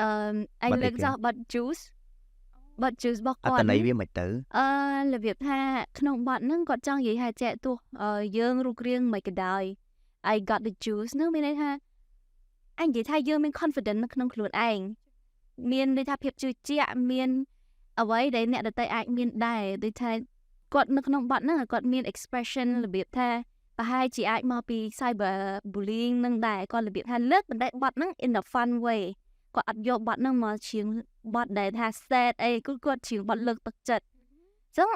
I like បាត់ juice របស់គាត់អត្តន័យវាមិនទៅរបៀបថាក្នុងបាត់ហ្នឹងគាត់ចង់និយាយថាចែកទោះយើងរូបរាងមិនក៏ដោយ I got the juice ហ្នឹងមានន័យថាអញនិយាយថាយើងមាន confidence នៅក្នុងខ្លួនឯងមានន័យថាភាពជឿជាក់មានអ្វីដែលអ្នកដទៃអាចមានដែរដូចថាគាត់នៅក្នុងបាត់ហ្នឹងគាត់មាន expression របៀបថាប្រហែលជាអាចមកពី cyber bullying នឹងដែរគាត់របៀបថាលើកបណ្ដេញបាត់ហ្នឹង in a fun way គាត់អត់យកបាត់ហ្នឹងមកជាងបាត់ដែលថា sad អីគាត់ជាងបាត់លើកទឹកចិត្តអញ្ចឹង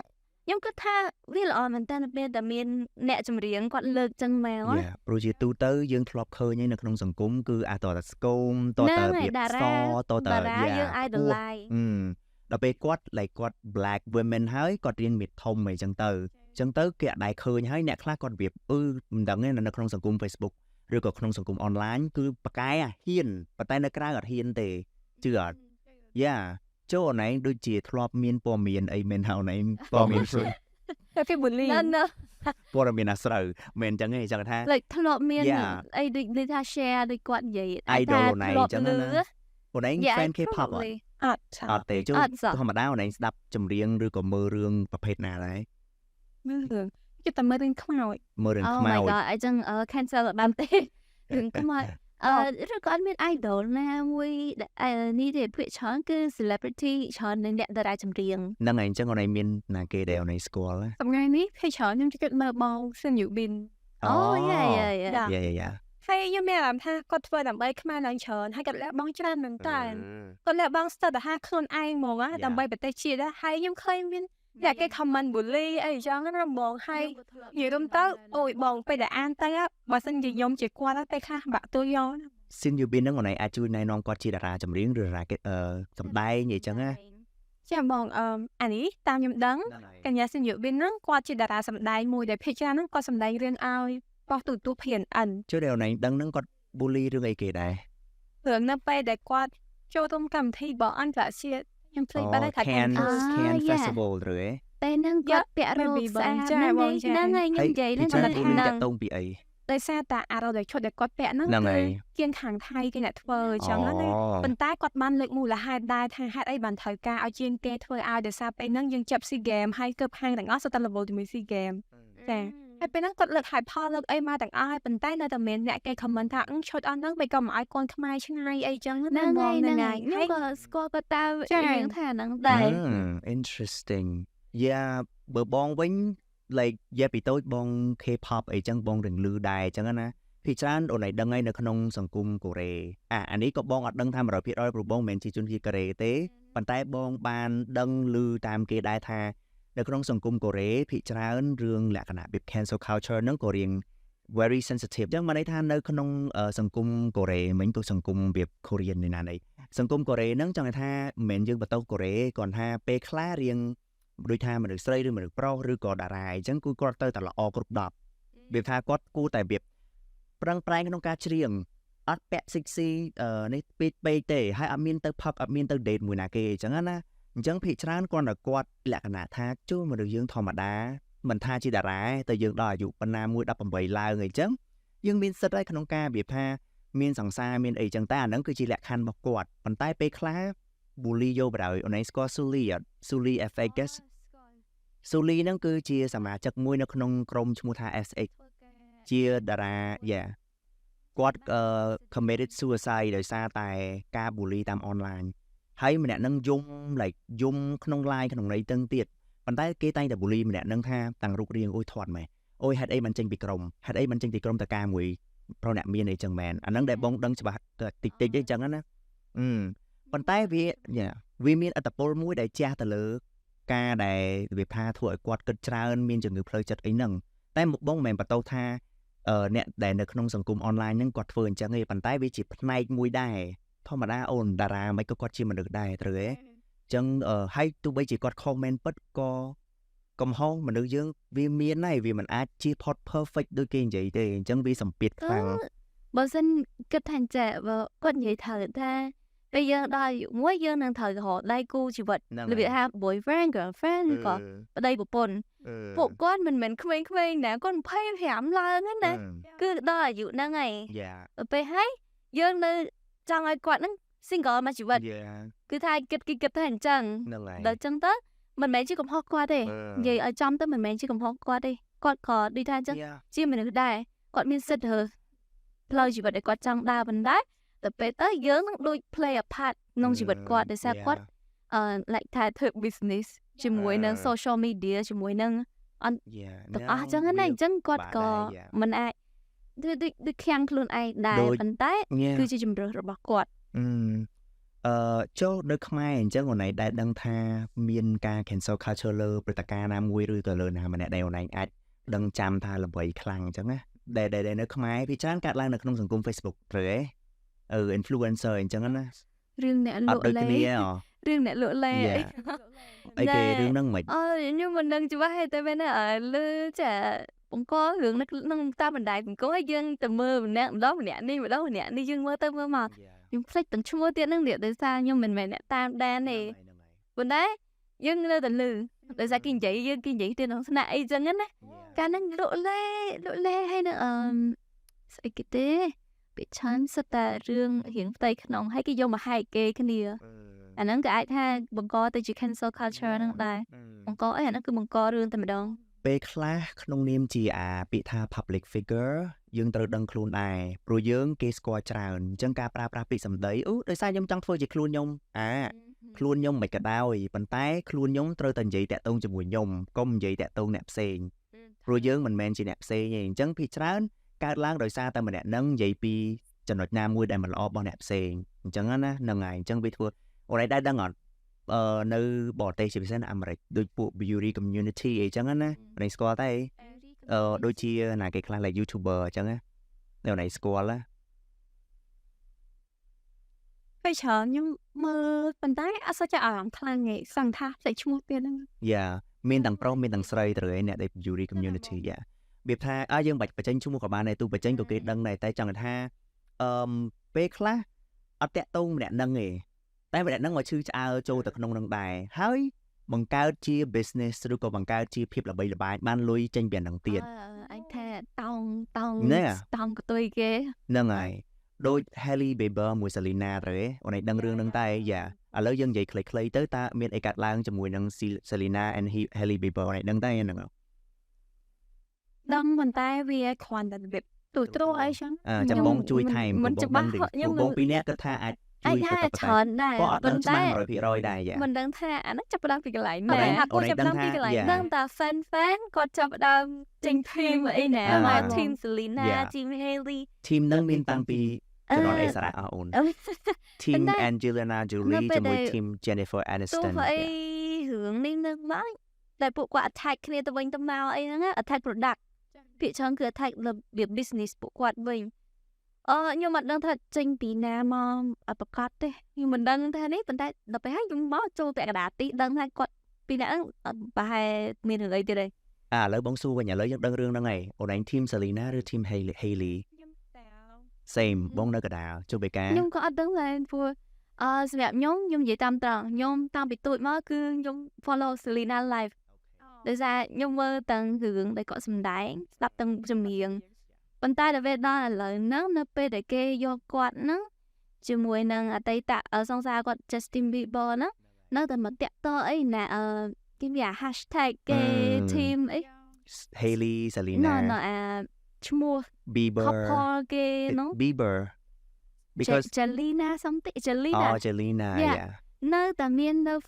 ខ្ញុំគិតថាវាល្អមែនតើពេលតែមានអ្នកចម្រៀងគាត់លើកចឹងមកព្រោះជាទូទៅយើងធ្លាប់ឃើញនៅក្នុងសង្គមគឺតើស្គមតើវាសតើយើង idolize ដល់ពេលគាត់ like គាត់ black women ហើយគាត់រៀងមានធំអីចឹងទៅគេអត់ដែរឃើញហើយអ្នកខ្លះគាត់វាមិនដឹងទេនៅក្នុងសង្គម Facebook ឬក៏ក្នុងសង្គម online គឺប៉ាកែហ៊ានប៉ុន្តែនៅក្រៅអត់ហ៊ានទេជឿអត់ចូលអនឯងដូចជាធ្លាប់មានព័ត៌មានអីមែនហៅណែព័ត៌មានស្រួយតែគេ bully ព័ត៌មានអាស្រូវមែនចឹងទេចឹងថា like ធ្លាប់មានអីដូចថា share ដូចគាត់និយាយ idol ណែចឹងណាអូនឯង fan K-pop អត់ទេចូលធម្មតាអូនឯងស្ដាប់ចម្រៀងឬក៏មើលរឿងប្រភេទណាដែរមើលរឿងគេតែមើលរឿងខ្មោចOh my god អញ្ចឹង cancel អត់បានទេរឿងខ្មោចឬក៏អត់មាន idol ណាមួយនេះទេភាគច្រើនគឺ celebrity ច្រើននៅអ្នកតារាចម្រៀងហ្នឹងហើយអញ្ចឹងអូនឯងមានណាគេដែលអូនឯងស្គាល់ថ្ងៃនេះភាគច្រើនខ្ញុំគិតមើលបងស៊ិនយូប៊ីនហើយខ្ញុំមានអារម្មណ៍ថាគាត់ធ្វើដើម្បីខ្មែរឡើងច្រើនហើយគាត់លះបង់ច្រើនមែនតើគាត់លះបង់ស្ទើរតែ50ខ្លួនឯងហ្មងដើម្បីប្រទេសជាតិហើយខ្ញុំឃើញមានតែគេ comment bully អីចឹងណាបងហើយនិយាយរំទៅអូយបងពេលដែលអានទៅបើសិនជាខ្ញុំជាគាត់ទៅខ្លះបាក់ទួយកស៊ីនយូប៊ីនហ្នឹងអូនឯងអាចជួយណែនាំគាត់ជាតារាចម្រៀងឬតារាសម្ដែងអីចឹងណាចាបងអានេះតាមខ្ញុំដឹងកញ្ញាស៊ីនយូប៊ីនហ្នឹងគាត់ជាតារាសម្ដែងមួយដែលភាគច្រើនហ្នឹងគាត់សម្ដែងរឿងឲ្យបោះទូរទស្សន៍ PNN ជួយដែលអូនឯងដឹងហ្នឹងគាត់ bully រឿងអីគេដែររឿងនៅពេលដែលគាត់ចូលរួមកម្មវិធីរបស់អន្តរជាតិខ្ញុំភ្លេចបាត់ហើយថា Cannes Festival ឬឯងតែហ្នឹងគាត់ពាក់រ៉ូបស្អាតហ្នឹងហើយខ្ញុំនិយាយហ្នឹងគាត់តាក់ទងពីអីដោយសារតែអារ៉ូដែលឈុតដែលគាត់ពាក់ហ្នឹងគឺជាងខាងថៃគេអ្នកធ្វើអញ្ចឹងណាប៉ុន្តែគាត់បានលើកមូលហេតុដែរថាហេតុអីបានត្រូវការឲ្យជាងគេធ្វើឲ្យដោយសារពេលហ្នឹងយើងចាប់ SEA Games ហើយគឺហាងទាំងអស់សុទ្ធតែ level ជាមួយ SEA Games ចាហើយពេលហ្នឹងគាត់លើក high power លើកអីមកទាំងអស់ហើយប៉ុន្តែនៅតែមានអ្នកគេ comment ថាឈុតអស់ហ្នឹងមិនក៏មិនឲ្យកូនខ្មែរឆ្ងាយអីចឹងណាបងហ្នឹងហើយខ្ញុំក៏ស្គាល់គាត់តើរឿងថាហ្នឹងដែរ interesting បើបងវិញ like ពីតូចបង K-pop អីចឹងបងរឹងលឺដែរចឹងណាភាគច្រើនអូនឯងដឹងហើយនៅក្នុងសង្គមកូរ៉េអានេះក៏បងអត់ដឹងថា 100% ព្រោះបងមិនមែនជាជនជាតិកូរ៉េទេប៉ុន្តែបងបានដឹងឮតាមគេដែរថានៅក្នុងសង្គមកូរ៉េភាគច្រើនរឿងលក្ខណៈ cancel culture ហ្នឹងក៏រៀង very sensitive ចឹងមកន័យថានៅក្នុងសង្គមកូរ៉េមិញក៏សង្គមវា Korean នេះណា សង្គមកូរ៉េហ្នឹងចង់ថាមិនមែនយើងបន្តកូរ៉េគាត់ថាពេលខ្លះរៀងដូចថាមនុស្សស្រីឬមនុស្សប្រុសឬក៏តារាអញ្ចឹងគឺគាត់ទៅតែល្អគ្រប់10វាថាគាត់គួរតែវាប្រឹងប្រែងក្នុងការច្រៀងអត់ពាក់សិចស៊ីនេះពេកទេហើយអត់មានទៅផឹកអត់មានទៅដេតមួយណាគេអញ្ចឹងណាអញ្ចឹងភាគច្រើនគាត់តែគាត់លក្ខណៈថាជួមនុស្សយើងធម្មតាមិនថាជាតារាតែយើងដល់អាយុប៉ុណ្ណាមួយ18ឡើងអីចឹងយើងមានសិទ្ធិហើយក្នុងការវាថាមានសង្សារមានអីចឹងតែអាហ្នឹងគឺជាលក្ខខណ្ឌរបស់គាត់ប៉ុន្តែពេលខ្លះ bully យកបណ្ដោយអូនឯងស្គាល់ Sully FX Sully ហ្នឹងគឺជាសមាជិកមួយនៅក្នុងក្រុមឈ្មោះថា SX ជាតារាគាត់ committed suicide ដោយសារតែការ bully តាម online ហើយម្នាក់ហ្នឹងយំក្នុង line ក្នុងន័យទាំងទៀតប៉ុន្តែគេតែងតែ bully ម្នាក់ហ្នឹងថាតាំងរូបរាងអូយធាត់ម៉េះអូយហេតុអីមិនចេញពីក្រុមហេតុអីមិនចេញពីក្រុមតការមួយប្រុសអ្នកមានអីចឹងមែនអាហ្នឹងដែលបងដឹងច្បាស់តិចអីចឹងណាប៉ុន្តែវាមានអត្តពលមួយដែលជះទៅលើការដែលវាថាធ្វើឲ្យគាត់គិតច្រើនមានជំងឺផ្លូវចិត្តអីហ្នឹងតែមកបងមិនមែនបន្តថាអ្នកដែលនៅក្នុងសង្គមអនឡាញហ្នឹងគាត់ធ្វើអញ្ចឹងទេប៉ុន្តែវាជាផ្នែកមួយដែរធម្មតាអូនតារាមិនក៏គាត់ជាមនុស្សដែរត្រូវទេអញ្ចឹងហើយទោះបីជាគាត់ comment ពិតក៏កំហុសមនុស្សយើងវាមានដែរវាមិនអាចជាផុត perfect ដូចគេនិយាយទេអញ្ចឹងវាសម្ពាធខ្លាំងបើសិនគិតថាចាគាត់និយាយត្រូវថាពេលយើងដល់អាយុមួយយើងនឹងត្រូវរកដៃគូជីវិតរបៀបថា boyfriend girlfriend ឬក៏ប្តីប្រពន្ធពួកគាត់មិនមែនក្មេងៗណាគាត់25ឡើងហ្នឹងណាគឺដល់អាយុហ្នឹងហើយពេលហើយយើងនៅចង់ឲ្យគាត់ហ្នឹង single មួយជីវិតគឺថាគិតថាអញ្ចឹងដល់អញ្ចឹងទៅមិនមែនជាកំហុសគាត់ទេនិយាយឲ្យចំទៅមិនមែនជាកំហុសគាត់ទេគាត់ក៏ដូចថាអញ្ចឹងជាមនុស្សដែរគាត់មានសិទ្ធិរើផ្លូវជីវិតដែលគាត់ចង់ដើរប៉ុន្តែតែពេលទៅយើងនឹងដូច play a part ក្នុងជីវិតគាត់ដោយសារគាត់like ថាធ្វើ business ជាមួយនឹង social media ជាមួយនឹងទាំងអស់អញ្ចឹងណាអញ្ចឹងគាត់ក៏មិនអាចដូចខាំងខ្លួនឯងដែរប៉ុន្តែគឺជាជំរឿសរបស់គាត់ចូលនៅខ្មែរអញ្ចឹងអូនឯងដែលដឹងថាមានការ cancel culture លើព្រឹត្តិការណ៍ណាមួយឬក៏លើណាម្នាក់ដែលអូនឯងអាចដឹងចាំថាល្បីខ្លាំងអញ្ចឹងណាដែលនៅខ្មែរវាច្រើនកាត់ឡើងនៅក្នុងសង្គម Facebook ត្រូវទេinfluencer អញ្ចឹងណារឿងអ្នកលក់លេរឿងអ្នកលក់លេអីគេរឿងហ្នឹងមិនខ្ញុំមិនដឹងច្បាស់ទេតែមែនលើចាបង្ករឿងនឹងតាមបណ្ដាញសង្គមឲ្យយើងទៅមើលម្នាក់ម្ដងម្នាក់នេះយើងមើលទៅមើលមកខ្ញុំភ្លេចទាំងឈ្មោះទៀតហ្នឹងដោយសារខ្ញុំមិនមែនអ្នកតាមដានទេប៉ុន្តែយើងនៅតែលឺដោយសារគេនិយាយយើងគេនិយាយទៅក្នុងស្នាក់អីចឹងណាកាលហ្នឹងលក់លេហើយនៅស្អីគេទេពីច្រើនសិតតែរឿងរៀងផ្ទៃក្នុងហើយគេយកមកហែកគេគ្នាអាហ្នឹងក៏អាចថាបង្កទៅជា cancel culture ហ្នឹងដែរបង្កអីអាហ្នឹងគឺបង្ករឿងតែម្ដងពេលខ្លះក្នុងនាមជាពាក្យថា public figure យើងត្រូវដឹងខ្លួនដែរព្រោះយើងគេស្គាល់ច្រើនអញ្ចឹងការប្រើប្រាស់ពាក្យសម្ដីដោយសារខ្ញុំចង់ធ្វើជាខ្លួនខ្ញុំខ្លួនខ្ញុំមិនក៏ដោយប៉ុន្តែខ្លួនខ្ញុំត្រូវតែនិយាយតាក់ទងជាមួយខ្ញុំកុំនិយាយតាក់ទងអ្នកផ្សេងព្រោះយើងមិនមែនជាអ្នកផ្សេងទេអញ្ចឹងភាគច្រើនកើតឡើងដោយសារតែម្នាក់នឹងនិយាយពីចំណុចណាមួយដែលមិនល្អរបស់អ្នកផ្សេងអញ្ចឹងណាហ្នឹងហើយអញ្ចឹងវាធ្វើអូនឯងដែរដឹងអត់នៅបរទេសជាពិសេសនៅអាមេរិកដូចពួក beauty community អីចឹងណាអូនឯងស្គាល់តែដូចជាណាគេខ្លះ like YouTuber អញ្ចឹងណាអូនឯងស្គាល់ណាពេលច្រើនខ្ញុំមើលប៉ុន្តែអត់សូវចាប់អារម្មណ៍ខ្លាំងទេសង្ឃថាផ្សេងឈ្មោះទៀតហ្នឹងមានទាំងប្រុសមានទាំងស្រីត្រូវឯអ្នកដែល beauty community វាថាយើងបាច់បញ្ចេញឈ្មោះក៏បានដែរទូបញ្ចេញក៏គេដឹងដែរតែចង់ថាពេលខ្លះអត់តាក់ទងម្នាក់ហ្នឹងទេតែម្នាក់ហ្នឹងមកឈឺឆ្អើចូលទៅក្នុងនឹងដែរហើយបង្កើតជា business ឬក៏បង្កើតជាភាពល្បីល្បាញបានលុយចេញពីហ្នឹងទៀតអញថាតោងកតុយគេហ្នឹងហើយដូច Hailey Bieber មួយ Selena ត្រូវទេអូនឯងដឹងរឿងហ្នឹងតែឥឡូវយើងនិយាយខ្លីៗទៅតើមានអីកាត់ឡើងជាមួយនឹង Selena and Hailey Bieber អូនឯងដឹងតែហ្នឹងដឹងប៉ុន្តែវាគ្រាន់តែរបៀបទូទ្រអីចឹងចាំបងជួយថែមបងពីរនាក់គាត់ថាអាចជួយទៅច្រើនដែរប៉ុន្តែ 100% ដែរមិនដឹងថាអានោះចាប់ផ្ដើមពីកន្លែងណាគាត់ចាប់ផ្ដើមពីកន្លែងដឹងតែ fan គាត់ចាប់ផ្ដើមចេញ team អីណាមក team Selena team Hailey team ហ្នឹងមានតាំងពីចំណអេសារៈអូន team Angelina Jolie ជាមួយ team Jennifer Aniston អីរឿងនេះនឹងមកតែពួកគាត់ attack គ្នាទៅវិញទៅមកអីហ្នឹង attack product ភាគច្រើនគឺ attack របៀប business ពួកគាត់វិញ nhưng mà đang thật trình tí nào mà bật cọt đấy nhưng mình đang thế đấy mình tại đậpไปให้chúng bó cho vẽ đá tí đang thay cọt tí đã bài miền người tí đây แล้วបងសួរវិញឥឡូវយើងដឹងរឿងហ្នឹងហើយអូនឯង team Selena ឬ team Hailey same បងនៅកដាលជុំបេកា nhưng có đứng lên vừa đẹp nhóm vậy tam tầng nhóm tam bị tụi nó cứ nhóm follow Selena live để ra nhóm mơ tầng hưởng để có sầm đáy đập tầng sầm miệng bên tai là về đó là lời nó pe để kê do quạt nó chứ mùi nâng ở tây tạ ở song xa quạt Justin Bieber nó từ một tiệm to ấy nè cái gì hashtag cái team ấy Hailey Selena nó mua Bieber couple cái nó Bieber because Jelena something Jelena yeah nó tầm miên nó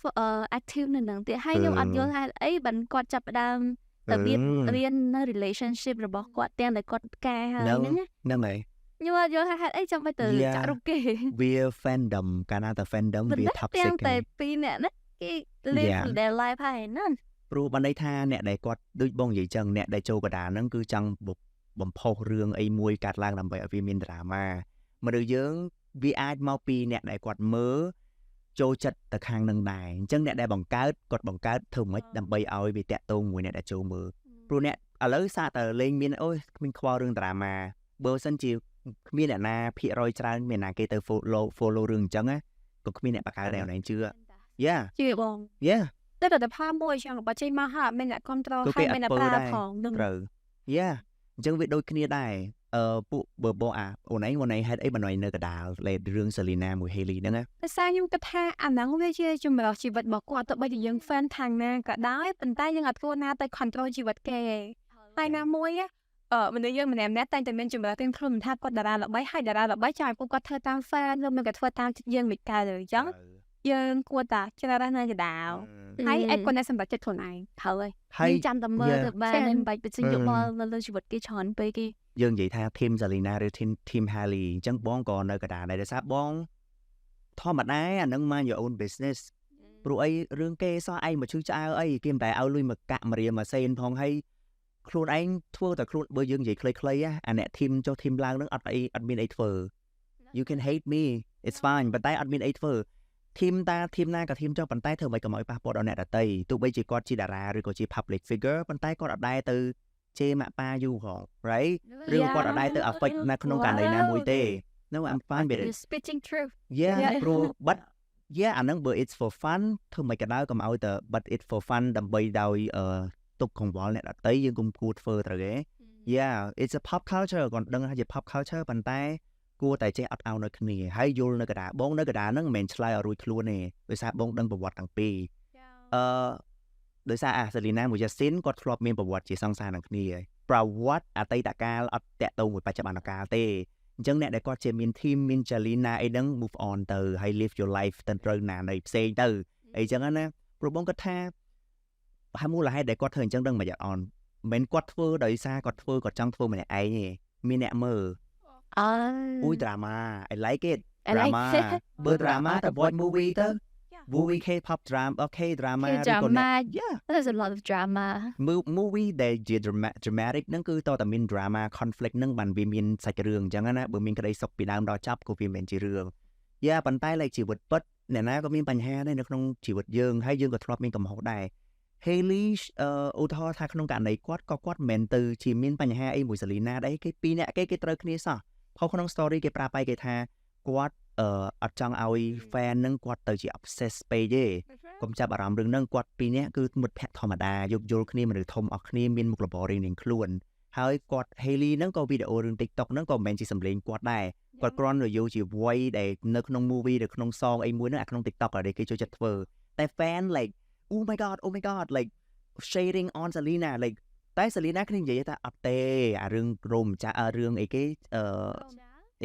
active nên đằng tiệt hay nhưng anh vô hay ấy bạn quạt chập đam tầm miên nó relationship rồi bỏ quạt tiền để quạt ca hay nữa nâng này nhưng mà vô hay ấy trong bài từ chả ok we're fandom Canada fandom we're toxic tiền tệ pi nè nó cái live their life hay nó ព្រោះបានន័យថាអ្នកដែលគាត់ដូចបងនិយាយចឹងអ្នកដែលចូលកដាហ្នឹងគឺចង់បំផុសរឿងអីមួយកាត់ឡើងដើម្បីឲ្យវាមានដរាម៉ាមនុស្សយើងវាអាចមកពីអ្នកដែលគាត់មើលចូលចិត្តទៅខាងនឹងដែរអញ្ចឹងអ្នកដែលបង្កើតគាត់បង្កើតធ្វើម៉េចដើម្បីឲ្យវាតាក់ទងមួយអ្នកដែលចូលមើលព្រោះអ្នកឥឡូវសាកតែលេងមានអូយគ្មានខ្វល់រឿងដរាម៉ាបើសិនជាគ្មានអ្នកណាភាគរយច្រើនមានណាគេទៅ follow រឿងអញ្ចឹងណាក៏គ្មានអ្នកបង្កើតដែរអ្នកជឿ Yeah ជឿបង Yeah តែតែផាមួយចឹងបើចេញមកហាមានអ្នកគ្រប់គ្រងហើយមានអ្នកប្រើផងនឹងត្រូវ Yeah អញ្ចឹងវាដូចគ្នាដែរពួកបើបងអូនឯងហេតុអីបណ្ដោយនៅកដាលលេរឿង Selena មួយ Hailey ហ្នឹងណាតែសារខ្ញុំគិតថាអាហ្នឹងវាជាចម្រោះជីវិតរបស់គាត់ទៅបីជាយើង fan ខាងណាក៏ដោយប៉ុន្តែយើងអត់គួរណាទៅ control ជីវិតគេហើយណាមួយមនុស្សយើងម្នាក់តែងតែមានចម្រោះទាំងខ្លួនមិនថាគាត់តារាល្បីហើយតារាល្បីចង់ឲ្យគាត់ធ្វើតាម fan ឬមិនក៏ធ្វើតាមចិត្តយើងមិនកើតទេអញ្ចឹងយើងគួរតែច្រើនណាស់កដាលហើយឯគាត់នៅសម្រាប់ចិត្តខ្លួនឯងហើយចាំតែមើលទៅបានមិនបាច់បញ្ចេញយកមកលើជីវិតគេច្រើនពេកគេយើងនិយាយថា team Selena ឬ team Hailey អញ្ចឹងបងក៏នៅកដាលដែរដោយសារបងធម្មតាអានឹង mind your own business ព្រោះអីរឿងគេសោះឯងមកឈឺឆ្អើអីគេមិនតែឲ្យលុយមកកាក់មករៀមមកសេនផងហើយខ្លួនឯងធ្វើតែខ្លួនបើយើងនិយាយខ្លីៗអាអ្នក team ចុះ team ឡើងនឹងអត់មានអីធ្វើ you can hate me it's fine ប៉ុន្តែអត់មានអីធ្វើteam ណាក៏ team ចុះប៉ុន្តែធ្វើមិនកុំឲ្យប៉ះពាល់ដល់អ្នកដទៃទោះបីជាគាត់ជាតារាឬក៏ជា public figure ប៉ុន្តែគាត់អត់ដែរទៅជេរម៉ាក់ប៉ាយូរផង right ឬគាត់អត់ដែរទៅ affect នៅក្នុងករណីណាមួយទេ No I'm fine with it speaking truth yeah bro but yeah អានឹងបើ it's for fun ធ្វើមិនក៏ដោយកុំឲ្យទៅ but it's for fun ដើម្បីដោយទុកកង្វល់អ្នកដទៃយើងកុំគួរធ្វើត្រូវទេ yeah it's a pop culture គាត់ដឹងថាជា pop culture ប៉ុន្តែគួរតែចេះអត់ឲ្យនៅគ្នាហើយយល់នៅកដាបងនៅកដាហ្នឹងមិនមែនឆ្លើយឲ្យរួចខ្លួនទេដោយសារបងដឹងប្រវត្តិទាំងពីរដោយសារSelena មួយ Justin គាត់ធ្លាប់មានប្រវត្តិជាសង្សារនឹងគ្នាប្រវត្តិអតីតកាលអត់តាក់ទងមួយបច្ចុប្បន្នកាលទេអញ្ចឹងអ្នកដែលគាត់ជាមាន team មាន Selena អីហ្នឹង move on ទៅហើយ live your life ទៅត្រូវណានៃផ្សេងទៅអីចឹងណាព្រោះបងគាត់ថាហើយមូលហេតុដែលគាត់ធ្វើអញ្ចឹងដឹងមិនអត់អនមិនមែនគាត់ធ្វើដោយសារគាត់ចង់ធ្វើម្នាក់ឯងទេមានអ្នកមើលUi drama, I like it. Drama. But drama, the boy movie though. Movie K-pop drama, drama. Yeah. There's a lot of drama. Movie ដែលជា dramatic ហ្នឹងគឺតតែមាន drama conflict ហ្នឹងបានវាមានសាច់រឿងអញ្ចឹងណាបើមានក្តីសុខពីដើមដល់ចប់ក៏វាមិនជារឿង Yeah ប៉ុន្តែ like ជីវិតពិតអ្នកណាក៏មានបញ្ហាដែរនៅក្នុងជីវិតយើងហើយយើងក៏ធ្លាប់មានកំហុសដែរ Hailey ឧទាហរណ៍ថាក្នុងករណីគាត់មិនមែនទៅជាមានបញ្ហាអីមួយ Selena ដែរគេពីរនាក់គេត្រូវគ្នាសោះក្នុង story គេប្រាប់ឲ្យគេថាគាត់អត់ចង់ឲ្យ fan នឹងគាត់ទៅជា obsess ពេកទេកុំចាប់អារម្មណ៍រឿងហ្នឹងគាត់ពីរនាក់គឺមិត្តភក្តិធម្មតាយោគយល់គ្នាមនុស្សធំអស់គ្នាមានមុខរបររៀងៗខ្លួនហើយគាត់ Hailey ហ្នឹងក៏វីដេអូរឿង TikTok ហ្នឹងក៏មិនមែនជាសម្លេងគាត់ដែរគាត់គ្រាន់តែយកជា voice ដែលនៅក្នុង movie ឬក្នុង song អីមួយហ្នឹងអាក្នុង TikTok ដែលគេចូលចិត្តធ្វើតែ fan like oh my god like sharing on Selena like តែ Selena គ្នានិយាយថាអត់ទេអារឿងរោមចារឿងអីគេ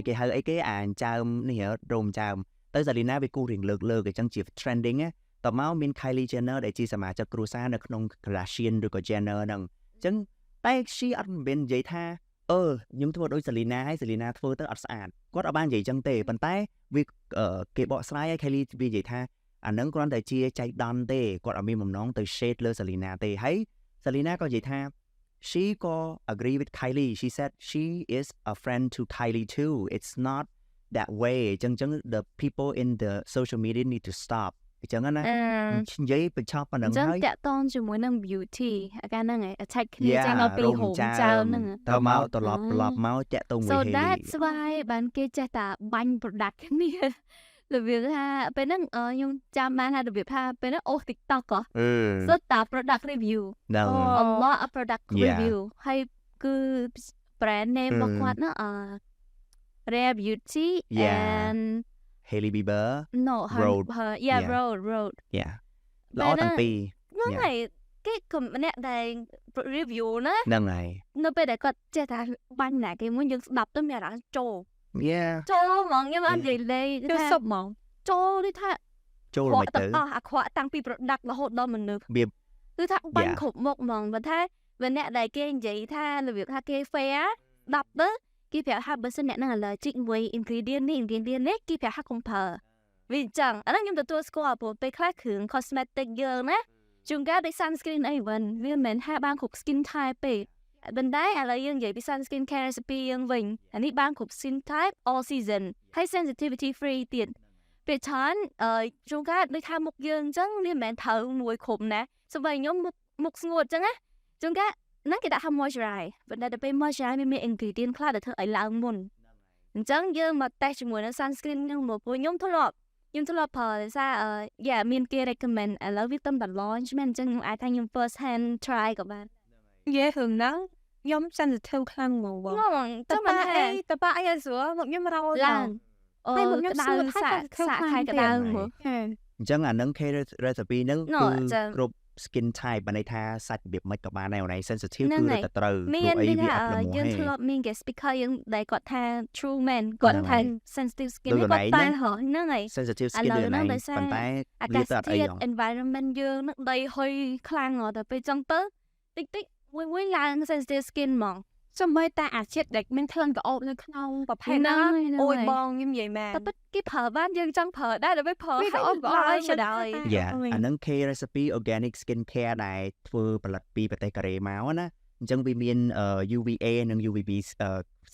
គេហៅអីគេអាចើមនេះរោមចើមទៅ Selena វាគូរៀងលើកអញ្ចឹងជា trending តមកមាន Kylie Jenner ដែលជាសមាជិកគ្រួសារនៅក្នុង Kardashian ឬក៏ Jenner ហ្នឹងអញ្ចឹងតែ she អត់មាននិយាយថាខ្ញុំធ្វើដូច Selena ហើយ Selena ធ្វើទៅអត់ស្អាតគាត់អត់បាននិយាយអញ្ចឹងទេប៉ុន្តែវាគេបកស្រាយឲ្យ Kylie វានិយាយថាអាហ្នឹងគ្រាន់តែជាចៃដន្យទេគាត់អត់មានបំណងទៅ shade លើ Selena ទេហើយ Selena ក៏និយាយថា she ก็ agree with Kylie she said she is a friend to Kylie too it's not that way ចឹង the people in the social media need to stop ចឹងណានិយាយបញ្ចប់ប៉ុណ្ណឹងហើយចឹងតាក់ទងជាមួយនឹង beauty អាការហ្នឹងឯង attack គ្នាចេញមកពីហូមចៅហ្នឹងតមកត្រឡប់មកតាក់ទងមួយ So that's why បានគេចេះតែបាញ់ product គ្នារបៀបថាពេលហ្នឹងខ្ញុំចាំបានថារបៀបថាពេលហ្នឹងអូស TikTok ក៏សុទ្ធតែ product review ហ្នឹង a lot of product review ហើយគឺ brand name របស់គាត់ហ្នឹងRare Beauty and Hailey Bieber no her Road Road ល្អទាំងពីរហ្នឹងហើយគេក៏ម្នាក់ដែល review ណាហ្នឹងហើយនៅពេលដែលគាត់ចេះថាបាញ់ណាគេមួយយើងស្ដាប់ទៅមានអារម្មណ៍ចូលហ្មងខ្ញុំអត់និយាយលេងគឺសុបហ្មងចូលនេះថាចូលមិនទៅអាខ្វក់តាំងពី product រហូតដល់មនុស្សគឺថាបាញ់គ្រប់មុខហ្មងបើថាវាអ្នកដែលគេនិយាយថារបៀបថាគេ fair ស្ដាប់ទៅគេប្រាប់ថាបើសិនអ្នកនឹង allergic មួយ ingredient នេះគេប្រាប់ថាកុំប្រើវាអញ្ចឹងអាហ្នឹងខ្ញុំទទួលស្គាល់ព្រោះពេលខ្លះគ្រឿង cosmetic យើងណាជួនកាលដូច sunscreen អីវិញវាមិនមែនថាបានគ្រប់ skin type ទេបណ្ដៃឥឡូវយើងនិយាយពី sunscreen care recipe យើងវិញអានេះបានគ្រប់ skin type all season ហើយ sensitivity free ទៀតពេលច្រើនជួនកាលដូចថាមុខយើងអញ្ចឹងវាមិនមែនត្រូវមួយគ្រប់ណាសូម្បីខ្ញុំមុខស្ងួតអញ្ចឹងណាជួនកាលហ្នឹងគេដាក់ថា moisturize ប៉ុន្តែដល់ពេល moisturize មាន ingredient ខ្លះដែលធ្វើឲ្យឡើងមុនអញ្ចឹងយើងមក test ជាមួយនឹង sunscreen ហ្នឹងមកព្រោះខ្ញុំធ្លាប់ប្រើដោយសារមានគេ recommend ឥឡូវវាទំតែ launch មែនអញ្ចឹងខ្ញុំអាចថាខ្ញុំ first hand try ក៏បាននិយាយរឿងហ្នឹងខ្ញុំ sensitive ខ្លាំងហ្មងបងតែប៉ាអីស្រួលមកខ្ញុំរោឡើងហើយមកខ្ញុំស្រួលសាក់ខែក្តៅហ្មងអញ្ចឹងអាហ្នឹង K recipe ហ្នឹងគឺគ្រប់ skin type បានន័យថាសាច់របៀបមិនក៏បានដែរអូនឯង sensitive គឺតែត្រូវព្រោះអីវាអត់ល្មមយើងធ្លាប់មាន guest speaker យើងដែលគាត់ថា true man គាត់ថា sensitive skin គាត់តែហ្នឹងហើយ sensitive skin ហ្នឹងប៉ុន្តែវាទៅអត់អី environment យើងនឹងដីហុយខ្លាំងតែពេលចឹងទៅតិចមួយឡើង sensitive skin ហ្មងសូម្បីតែអាជាតិដែលមានក្លិនក្រអូបនៅក្នុងប្រភេទហ្នឹងអូយបងខ្ញុំនិយាយមែនតែពិតគេប្រើបានយើងចង់ប្រើដែរដើម្បីប្រើឲ្យល្អឆ្លើយអាហ្នឹង K recipe organic skin care ដែលធ្វើផលិតពីប្រទេសកូរ៉េមកណាអញ្ចឹងវាមាន UVA និង UVB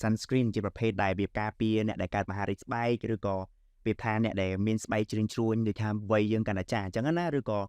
sunscreen ជាប្រភេទដែលវាការពារអ្នកដែលកើតមហារីកស្បែកឬក៏វាថាអ្នកដែលមានស្បែកជ្រឿនជ្រួញដូចថាវ័យយើងកាន់តែចាស់អញ្ចឹងណាឬក៏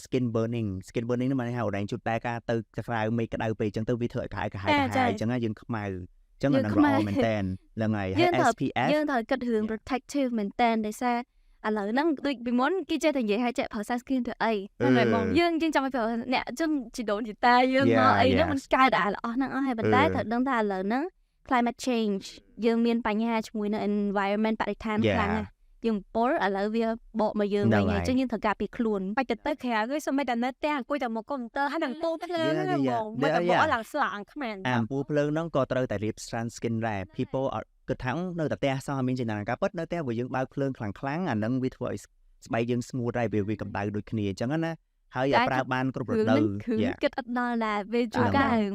skin burning ហ្នឹងមកហៅអូនឯងជួបតែការទៅក្រៅមេក្តៅពេកអញ្ចឹងទៅវាធ្វើឲ្យកាយកាហាយអញ្ចឹងយើងខ្មៅអញ្ចឹងអានឹងល្អមែនតើហ្នឹងហើយ SPF យើងត្រូវគិតរឿង protective មែនតើដោយសារឥឡូវហ្នឹងដូចពីមុនគេចេះតែនិយាយឲ្យចេះប្រើ sunscreen ទៅអីតែបងយើងចង់ឲ្យប្រើអ្នកអញ្ចឹងជីដូនជីតាយើងមកអីហ្នឹងมันកើតតែអស់ហ្នឹងអស់ហើយប៉ុន្តែត្រូវដឹងថាឥឡូវហ្នឹង climate change យើងមានបញ្ហាជាមួយនឹង environment បរិស្ថានខ្លាំងណាស់យើងពលឥឡូវវាបកមកយើងវិញអញ្ចឹងយើងត្រូវការពីខ្លួនបាច់ទៅក្រៅគឺសូម្បីតែនៅផ្ទះអង្គុយតែមកកុំព្យូទ័រហើយនឹងពូភ្លើងហ្នឹងបងមិនតែបកឡើងស្លាងខ្មែរពូភ្លើងហ្នឹងក៏ត្រូវតែរៀប sunscreen ដែរ people គិតថានៅតែផ្ទះសោះមានចំណានការពិតនៅផ្ទះបើយើងបើកភ្លើងខ្លាំងអាហ្នឹងវាធ្វើឲ្យស្បែកយើងស្ងួតដែរវាកម្ដៅដូចគ្នាអញ្ចឹងណាហើយឲ្យប្រើបានគ្រប់រដូវគិតអត់ដល់ដែរពេលជួនកាលរឿង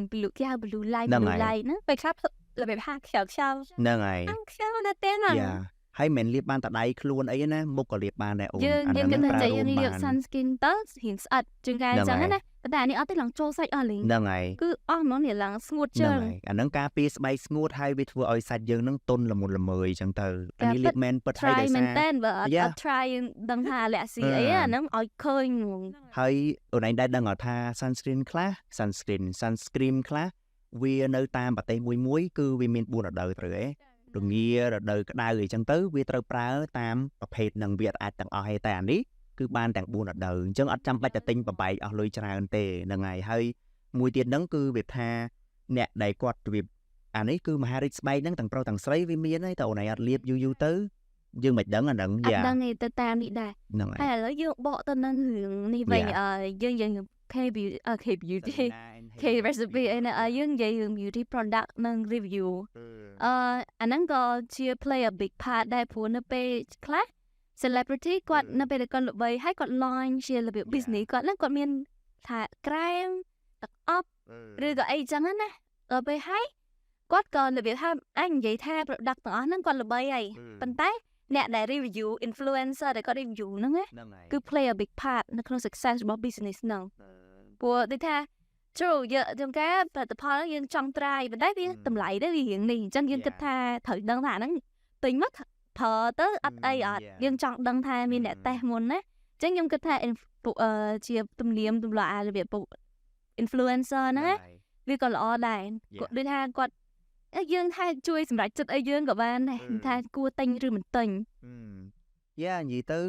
blue light ហ្នឹងពេលខ្លះរបៀបហាខ្យល់ហ្នឹងហើយខ្យល់នៅផ្ទះហ្នឹងហើយមិនលាបបានតែដៃខ្លួនអីណាមុខក៏លាបបានដែរអូនអាហ្នឹងប្រើយើងលាប sunscreen ទៅរៀងស្អិតជាងកាយអញ្ចឹងណាប៉ុន្តែអានេះអត់ទេឡើងចូលសាច់អស់លេងហ្នឹងហើយគឺអស់ហ្មងនេះឡើងស្ងួតជើងអាហ្នឹងការពារស្បែកស្ងួតហើយវាធ្វើឲ្យសាច់យើងហ្នឹងទន់ល្មុនល្មើយអញ្ចឹងទៅអានេះលាបមែនពិតហើយដោយសារមែនតើបើអត់ try ដឹងថាលាក់ស៊ីអីអាហ្នឹងឲ្យឃើញហ្មងហើយអូនឯងដែរដឹងថា sunscreen ខ្លះ sunscreen ខ្លះវានៅតាមប្រទេសមួយគឺវាមាន4រដូវត្រូវទេរងារដូវក្តៅអីចឹងទៅវាត្រូវប្រើតាមប្រភេទនឹងវាអាចទាំងអស់ទេតែអានេះគឺបានទាំង4រដូវអញ្ចឹងអត់ចាំបាច់ទៅទិញប្របែកអស់លុយច្រើនទេហ្នឹងហើយមួយទៀតហ្នឹងគឺវាថាអ្នកដែលគាត់វាអានេះគឺមហារីកស្បែកហ្នឹងទាំងប្រុសទាំងស្រីវាមានហើយតែអូនឯងអត់លាបយូរទៅយើងមិនដឹងអាហ្នឹងអត់ដឹងទេទៅតាមនេះដែរហើយឥឡូវយើងបកទៅនឹងរឿងនេះវិញយើងK beauty K recipe ឯណាយើងនិយាយរឿង beauty product និង review អាហ្នឹងក៏ជា play a big part ដែរព្រោះនៅពេលខ្លះ celebrity គាត់នៅពេលគាត់ល្បីហើយគាត់ launch ជារបៀប business គាត់មានថា krem ទឹកអប់ឬក៏អីចឹងណាដល់ពេលហើយគាត់ក៏របៀបថាអាចនិយាយថា product ទាំងអស់ហ្នឹងគាត់ល្បីហើយប៉ុន្តែអ្នកដែល review influencer ដែលគាត់ review ហ្នឹងគឺ play a big part នៅក្នុង success របស់ business ហ្នឹងព្រោះដូចថា true យកជួនកាលផលិតផលយើងចង់ត្រាយប៉ុន្តែវាតម្លៃទៅវារៀងនេះអញ្ចឹងយើងគិតថាត្រូវដឹងថាហ្នឹងទិញមកប្រើទៅអត់អីអត់យើងចង់ដឹងថាមានអ្នកតេស្តមុនណាអញ្ចឹងខ្ញុំគិតថាជាទំនៀមទម្លាប់របៀប influencer ហ្នឹងណាវាក៏ល្អដែរដូចថាគាត់យើងថាជួយសម្រាប់ចិត្តអីយើងក៏បានដែរថាគួរទិញឬមិនទិញនិយាយទៅ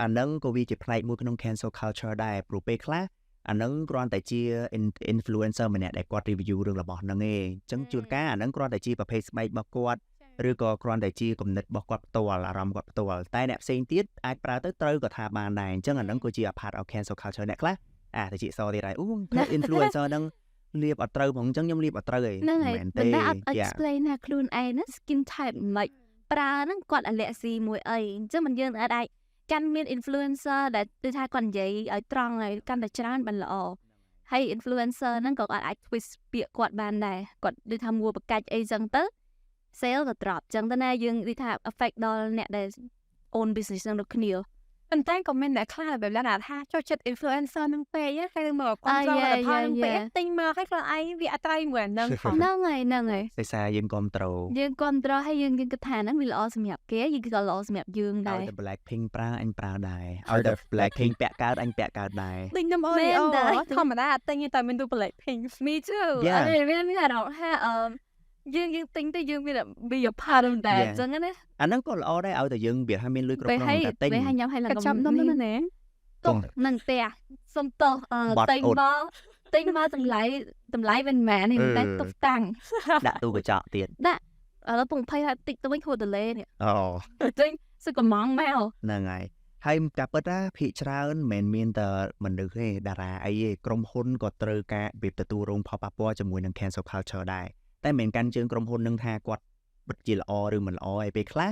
អាហ្នឹងក៏វាជាផ្នែកមួយក្នុង cancel culture ដែរព្រោះពេលខ្លះអាហ្នឹងគ្រាន់តែជា influencer ម្នាក់ដែលគាត់ review រឿងរបស់ហ្នឹងឯងអញ្ចឹងជួនកាលអាហ្នឹងគ្រាន់តែជាប្រភេទស្បែករបស់គាត់ឬក៏គ្រាន់តែជាគំនិតរបស់គាត់ផ្ទាល់អារម្មណ៍គាត់ផ្ទាល់តែអ្នកផ្សេងទៀតអាចប្រើទៅត្រូវក៏ថាបានដែរអញ្ចឹងអាហ្នឹងក៏ជា part of cancel culture អ្នកខ្លះទៅជាសទៀតហើយinfluencer ហ្នឹងលៀបអត់ត្រូវផងអញ្ចឹងខ្ញុំលៀបអត់ត្រូវឯងមិនទេតែអត់ explain ថាខ្លួនឯងណា skin type មិនប្រើហ្នឹងគាត់អាឡែស៊ីមួយអីអញ្ចឹងមិនយើងអាចកាន់មាន influencer ដែលដូចថាគាត់និយាយឲ្យត្រង់ហើយកាន់តែច្រើនបានល្អហើយ influencer ហ្នឹងក៏អាច twist ពាក្យគាត់បានដែរគាត់ដូចថាមួបកាច់អីចឹងទៅ sale ក៏ drop ចឹងទៅណាយើងនិយាយថា affect ដល់អ្នកដែល own business នឹងដូចគ្នាប៉ុន្តែក៏មានអ្នកខ្លះបែបថាចូលចិត្ត influencer នឹងពេកហើយមកគ្រប់គ្រងផលិតផលនឹងពេកទិញមកឲ្យខ្លួនឯងវាអត់ត្រូវមួយហ្នឹងហ្នឹងហើយដោយសារយើងគ្រប់គ្រងហើយយើងគិតថាហ្នឹងវាល្អសម្រាប់គេយើងក៏ល្អសម្រាប់យើងដែរឲ្យតែ Blackpink ប្រើអញប្រើដែរឲ្យតែ Blackpink ពាក់កើតអញពាក់កើតដែរទិញខ្ញុំអូធម្មតាទិញតែមានទូ Blackpink me too មានអារម្មណ៍ថាយើងទិញទៅយើងមាន be a part of that អញ្ចឹងណាអាហ្នឹងក៏ល្អដែរឲ្យតែយើងវាថាមានលុយគ្រប់គ្រាន់តែទិញពេលឲ្យញ៉ាំឲ្យឡើងចាំនំហ្នឹងណាទុកនឹងផ្ទះសុំតោះទិញមកតម្លៃមិនមែនទេតែទុកតាំងដាក់ទូកញ្ចក់ទៀតដាក់ឥឡូវពង20ថាតិចទៅវិញហួតតលេនេះទិញសឹកកំងមកហ្នឹងហើយការពិតថាភាគច្រើនមិនមែនមានតែមនុស្សទេតារាអីទេក្រុមហ៊ុនក៏ត្រូវការវាទទួលរងផលប៉ះពាល់ជាមួយនឹង cancel culture ដែរតែមិនមែនកាន់ជើងក្រុមហ៊ុននឹងថាគាត់បិទជាល្អឬមិនល្អឯពេលខ្លះ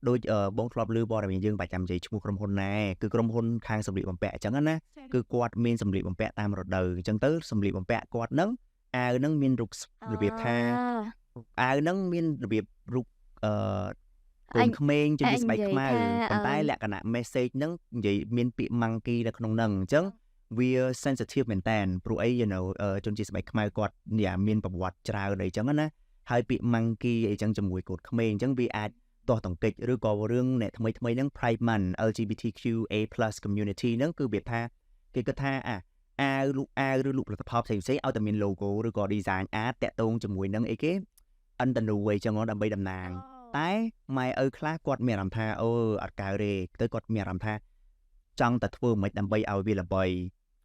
ដូចបងធ្លាប់ឮព័ត៌មានយើងប្រចាំនិយាយឈ្មោះក្រុមហ៊ុនណាគឺក្រុមហ៊ុនខាងសម្លៀកបំពាក់អញ្ចឹងណាគឺគាត់មានសម្លៀកបំពាក់តាមរដូវអញ្ចឹងទៅសម្លៀកបំពាក់គាត់នឹងអាវនឹងមានរូបរបៀបថាអាវនឹងមានរបៀបរូបកូនក្មេងជាស្បែកខ្មៅប៉ុន្តែលក្ខណៈ message នឹងនិយាយមានពាក្យ monkey នៅក្នុងហ្នឹងអញ្ចឹងវា sensitive មែនតើព្រោះអីជនជាស្បែកខ្មៅគាត់មានប្រវត្តិច្រើនអីចឹងណាហើយពាក្យ monkey អីចឹងជាមួយកូនក្មេងអញ្ចឹងវាអាចទាស់ទង្គិចឬក៏រឿងអ្នកថ្មីហ្នឹង Pride Month LGBTQA+ community ហ្នឹងគឺវាថាគេគិតថាអាវឬលូកផលិតផលផ្សេងៗឲ្យតែមាន logo ឬក៏ design art តាក់ទងជាមួយនឹងអីគេអន្តនូអីចឹងដើម្បីតំណាងតែម៉ែឪខ្លះគាត់មានអារម្មណ៍ថាអត់កៅទេទៅគាត់មានអារម្មណ៍ថាចង់តែធ្វើមិនដើម្បីឲ្យវាល្បី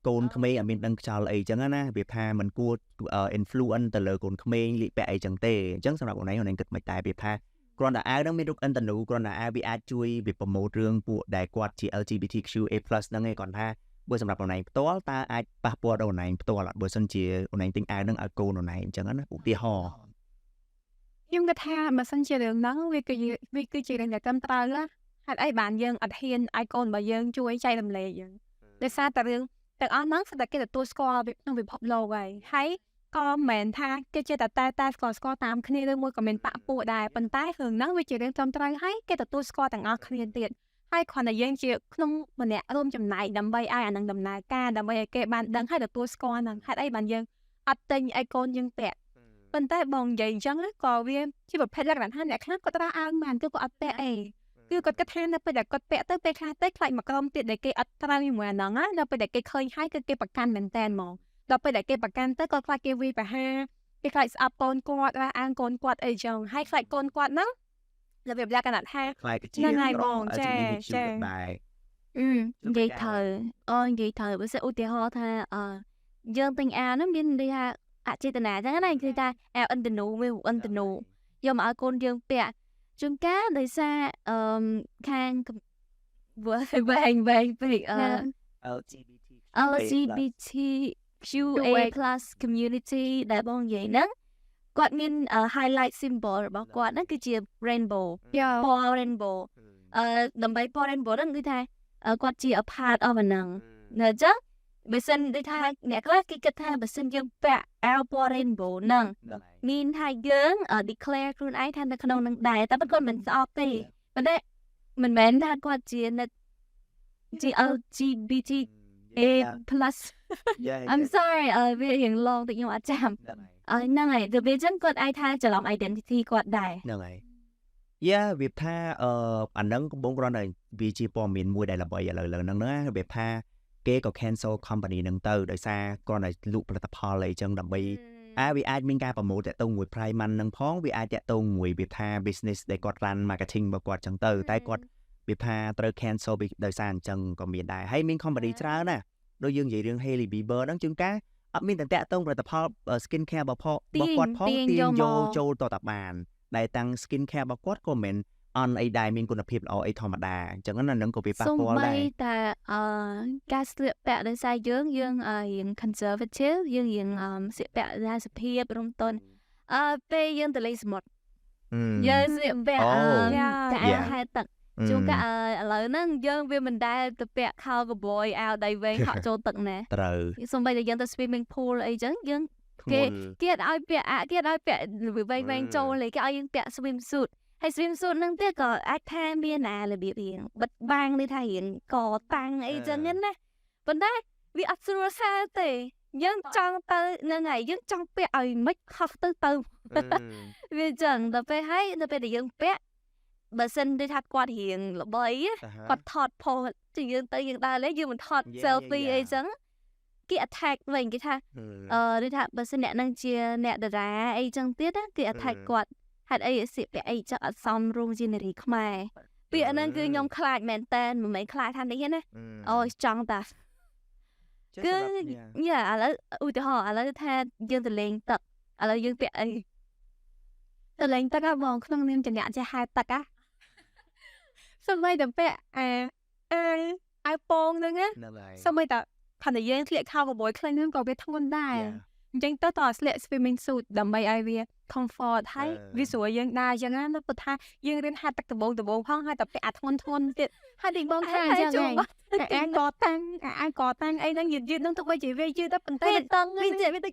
កូនក្មេងអត់មានដឹងខ្យល់អីចឹងណាវាថាมันគួរ influence ទៅលើកូនក្មេងលៀកពាក់អីចឹងទេអញ្ចឹងសម្រាប់អូនឯងគិតមិនតែវាថាគ្រាន់តែអាវហ្នឹងមានរូបអន្តនូគ្រាន់តែអាវវាអាចជួយវាប្រម៉ូទរឿងពួកដែលគាត់ជា LGBTQA+ ហ្នឹងឯងគាត់ថាបើសម្រាប់អូនឯងផ្ទាល់តើអាចប៉ះពាល់ដល់អូនឯងផ្ទាល់អត់បើសិនជាអូនឯងទិញអាវហ្នឹងឲ្យកូនអូនឯងអញ្ចឹងណាឧទាហរណ៍ខ្ញុំគិតថាបើសិនជារឿងហ្នឹងវាគឺជារឿងដែលត្រឹមត្រូវណាហេតុអីបានយើងអត់ហ៊ានឲ្យកូនរបស់យើងជួយចែករំលែកយើងដោយសារតែរឿងទាំងអស់ហ្នឹងស្ដេចគេទទួលស្គាល់ក្នុងពិភពលោកហើយក៏មិនមែនថាគេចេះតែស្គាល់តាមគ្នាឬមួយក៏មានបាក់ពួកដែរប៉ុន្តែរឿងហ្នឹងវាជារឿងត្រឹមត្រូវហើយគេទទួលស្គាល់ទាំងអស់គ្នាទៀតហើយគ្រាន់តែយើងជាក្នុងម្នាក់រួមចំណែកដើម្បីឲ្យអានឹងដំណើរការដើម្បីឲ្យគេបានដឹងហើយទទួលស្គាល់ហ្នឹងហេតុអីបានយើងអត់ទិញឲ្យកូនយើងពាក់ប៉ុន្តែបងនិយាយអញ្ចឹងក៏វាជាប្រភេទលក្ខណៈថាអ្នកខ្លះគាត់ត្រូវអាវបានគឺគាត់អត់ពាក់អីគឺគាត់គិតថានៅពេលដែលគាត់ពាក់ទៅពេលខ្លះទៅខ្លាចមកក្រុមទៀតដែលគេអត់ត្រូវជាមួយអាហ្នឹងណាដល់ពេលដែលគេឃើញហើយគឺគេប្រកាន់មែនតែនហ្មងដល់ពេលដែលគេប្រកាន់ទៅគាត់ខ្លាចគេវាយប្រហារគេខ្លាចស្អប់កូនគាត់អាងកូនគាត់អីចឹងហើយខ្លាចកូនគាត់ហ្នឹងរបៀបលក្ខណៈថាហ្នឹងហើយបងចាដែរនិយាយត្រូវបើសិនឧទាហរណ៍ថាយើងទិញអាវហ្នឹងមានន័យថាអចេតនាចឹងណាគឺថាអាវអន្តនូវាអន្តនូយកមកឲ្យកូនយើងពាក់ជួនកាលដោយសារខាងវែងពេកLGBTQA+ community ដែលបងនិយាយហ្នឹងគាត់មាន highlight symbol របស់គាត់ហ្នឹងគឺជា rainbow ពណ៌ rainbow ដើម្បីពណ៌ rainbow ហ្នឹងគឺថាគាត់ជា a part of ហ្នឹងអញ្ចឹងបើសិនដូចថាអ្នកខ្លះគេគិតថាបើសិនយើងពាក់អាវពណ៌ rainbow ហ្នឹងមានថាយើង declare ខ្លួនឯងថានៅក្នុងនឹងដែរតែគាត់មិនស្អប់ទេប៉ុន្តែមិនមែនថាគាត់ជាLGBT A plus I'm sorry វារៀង long តិចខ្ញុំអត់ចាំហ្នឹងហើយទៅពេលចឹងគាត់អាចថាច្រឡំ identity គាត់ដែរហ្នឹងហើយវាថាអាហ្នឹងកំពុងគ្រាន់តែវាជាព័ត៌មានមួយដែលល្បីឥឡូវហ្នឹងណាវាថាគេក៏ cancel company ហ្នឹងទៅដោយសារគ្រាន់តែលក់ផលិតផលអីចឹងដើម្បីវាអាចមានការប្រម៉ូទតាក់ទងមួយ price man ហ្នឹងផងវាអាចតាក់ទងមួយវាថា business ដែលគាត់ run marketing របស់គាត់ចឹងទៅតែគាត់វាថាត្រូវ cancel ដោយសារអញ្ចឹងក៏មានដែរហើយមាន company ច្រើនណាស់ដូចយើងនិយាយរឿង Hailey Bieber ហ្នឹងជាងការអត់មានតែតាក់ទងផលិតផល skin care របស់គាត់ផងទាញយកចូលតតបានដែលតាំង skin care របស់គាត់ក៏មិនអន់អីដែរមានគុណភាពល្អអីធម្មតាអញ្ចឹងណានឹងក៏វាប៉ះពាល់ដែរតែការស្លៀកពាក់ដោយសារយើងរៀង conservative យើងរៀងស្លៀកពាក់ដែលសុភាពរំទន់ពេលយើងទៅលេងសមុទ្រយើងស្លៀកពាក់តែហែទឹកជួនកាលឥឡូវហ្នឹងយើងវាមិនដែលទៅពាក់ខោកបយអាវដៃវែងខកចូលទឹកណាត្រូវសូម្បីតែយើងទៅ swimming pool អីចឹងយើងគេឲ្យពាក់គេឲ្យពាក់វែងចូលលេគេឲ្យយើងពាក់ swim suit ហើយ swim suit ហ្នឹងទៀតក៏អាចថាមានរបៀបរៀងបិទបាំងនេះថារៀងកតាំងអីចឹងណាប៉ុន្តែវាអត់ស្រួលសាទេយើងចង់ទៅហ្នឹងហើយយើងចង់ពាក់ឲ្យមិនខុសទៅវាចឹងដល់ពេលហើយដល់ពេលដែលយើងពាក់បើសិនដូចថាគាត់រៀងល្បីគាត់ថត post ជាយើងទៅយើងដើរលេងយើងមិនថត selfie អីចឹងគេ attack វិញគេថាដូចថាបើសិនអ្នកនឹងជាអ្នកតារាអីចឹងទៀតគេ attack គាត់ហេតុអីស្លៀកពាក់អីចឹងអត់សមរោងជានារីខ្មែរពាក្យហ្នឹងគឺខ្ញុំខ្លាចមែនតើមិនមែនខ្លាចថានេះណាអូចង់តាគឺឥឡូវឧទាហរណ៍ឥឡូវថាយើងទៅលេងទឹកឥឡូវយើងពាក់អីទៅលេងទឹកបងក្នុងនាមជាអ្នកចេះហែលទឹកសូម្បីតែពាក់អាវប៉ងហ្នឹងណាសូម្បីតែថាយើងស្លៀកខោកបយខ្លីហ្នឹងក៏វាធ្ងន់ដែរអញ្ចឹងទៅស្លៀក swimming suit ដើម្បីឲ្យវា comfort ហើយវាស្រួលយើងដែរអញ្ចឹងណាព្រោះថាយើងរៀនហាត់ទឹកដំបងផងហើយតែពាក់អាធ្ងន់ទៀតហើយទីបងថាអញ្ចឹងអាយកតាំងអីហ្នឹងយឺតហ្នឹងទោះបីជាវាយឺតតែប៉ុន្តែតឹងវាទៅ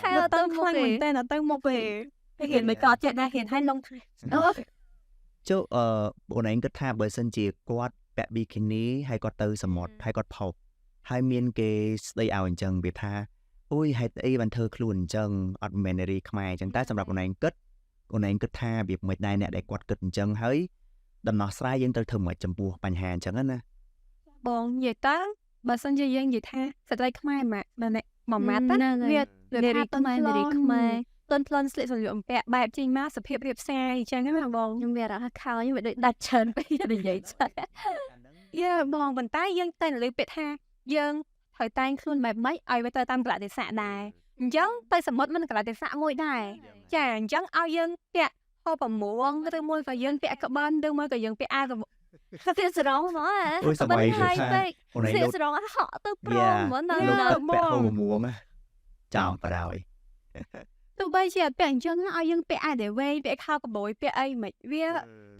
ហៅទៅខ្លាំងមែនតើទៅមកពេលហ៊ានមិនក៏ចេះដែរហ៊ានឲ្យលងចូលបងឯងគិតថាបើសិនជាគាត់ពាក់ bikini ហើយគាត់ទៅសមុទ្រហើយគាត់ផុសហើយមានគេស្ដីឲ្យអញ្ចឹងវាថាអូយហេតុអីបានធ្វើខ្លួនអញ្ចឹងអត់មែននារីខ្មែរអញ្ចឹងតែសម្រាប់បងឯងគិតថាវាមិនដែរអ្នកដែលគាត់គិតអញ្ចឹងហើយដំណោះស្រាយយើងត្រូវធ្វើមិនចំពោះបញ្ហាអញ្ចឹងណាបងនិយាយតើបើសិនជាយើងនិយាយថាស្ត្រីខ្មែរមួយម៉ាត់ណាវានារីខ្មែរទន់ភ្លន់ស្លៀកសម្លៀកបំពាក់បែបចេញមកសុភាពរៀបសារអញ្ចឹងណាបងខ្ញុំវារកខោខ្ញុំវាដូចដាច់ច្រើនពេកនិយាយច្រើនបងប៉ុន្តែយើងតែលើពាក្យថាយើងត្រូវតែងខ្លួនបែបម៉េចឲ្យវាទៅតាមកលៈទេសៈដែរអញ្ចឹងទៅសមុទ្រមិនកលៈទេសៈមួយដែរចាអញ្ចឹងឲ្យយើងពាក់ហូបប្រមួងឬមួយក៏យើងពាក់ក្បិនឬមួយក៏យើងពាក់អាវស្លៀកស្រងហ្មងអូយសបាយហើយស្លៀកស្រងហក់ទៅព្រមហ្មងដល់ពាក់ហូបប្រមួងចាំបដ ாய் ទោះបីជាពាក់អញ្ចឹងឲ្យយើងពាក់អាវដែលវែងពាក់ខោកបយពាក់អីមិនវា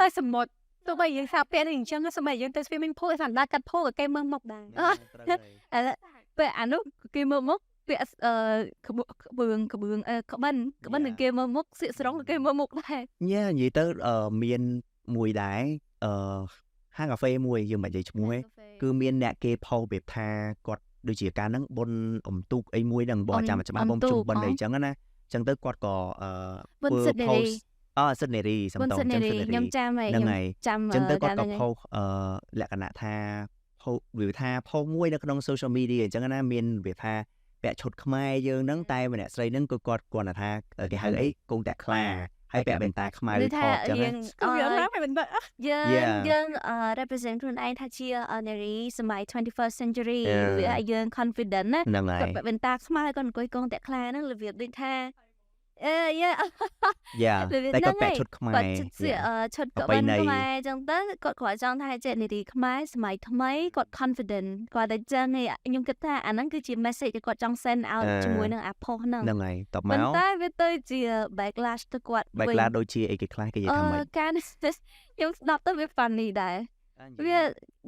ទៅសមុទ្រទោះបីយើងសាពាក់នេះអញ្ចឹងសូម្បីយើងទៅ swimming pool សម្រាប់កាត់ pool ក៏គេមើលមុខដែរពេលអានោះគេមើលមុខពាក់ក្បឿងក្បិនគេមើលមុខស្លៀកស្រងគេមើលមុខដែរនិយាយទៅមានមួយដែរហាងកាហ្វេមួយយើងមិននិយាយឈ្មោះទេគឺមានអ្នកគេផុសបែបថាគាត់ដូចជាការហ្នឹងបុនអ៊ំទូកអីមួយហ្នឹងបងចាំច្បាស់បងជុំបិណ្ឌអីចឹងណាអញ្ចឹងទៅគាត់ក៏ធ្វើ post សិទ្ធិនារីសំដៅចឹងសិទ្ធិនារីខ្ញុំចាំហើយខ្ញុំចាំអញ្ចឹងទៅគាត់ក៏ផុសលក្ខណៈថាផុសវាថាផុសមួយនៅក្នុង social media អញ្ចឹងណាមានវាថាពាក់ឈុតខ្មែរយើងហ្នឹងតែម្នាក់ស្រីហ្នឹងគឺគាត់គាត់ថាគេហៅអីគង់តាក់ខ្លាហើយពាក់បន្តាខ្មៅថតចឹងយើង represent ខ្លួនឯងថាជានារីសម័យ 21st century វាយើង confident ណាគាត់ពាក់បន្តាខ្មៅគាត់អង្គុយគង់តាក់ខ្លាហ្នឹងរបៀបដូចថាតែគាត់ពាក់ឈុតខ្មែរឈុតក្បិនខ្មែរចឹងទៅគាត់គ្រាន់ចង់ថាជានារីខ្មែរសម័យថ្មីគាត់ confident គាត់តែចឹងខ្ញុំគិតថាអាហ្នឹងគឺជា message ដែលគាត់ចង់ send out ជាមួយនឹងអា post ហ្នឹងហ្នឹងហើយតបមកប៉ុន្តែវាទៅជា backlash ទៅគាត់ backlash ដូចជាអីគេខ្លះគេនិយាយថាម៉េចការខ្ញុំស្ដាប់ទៅវា funny ដែរវា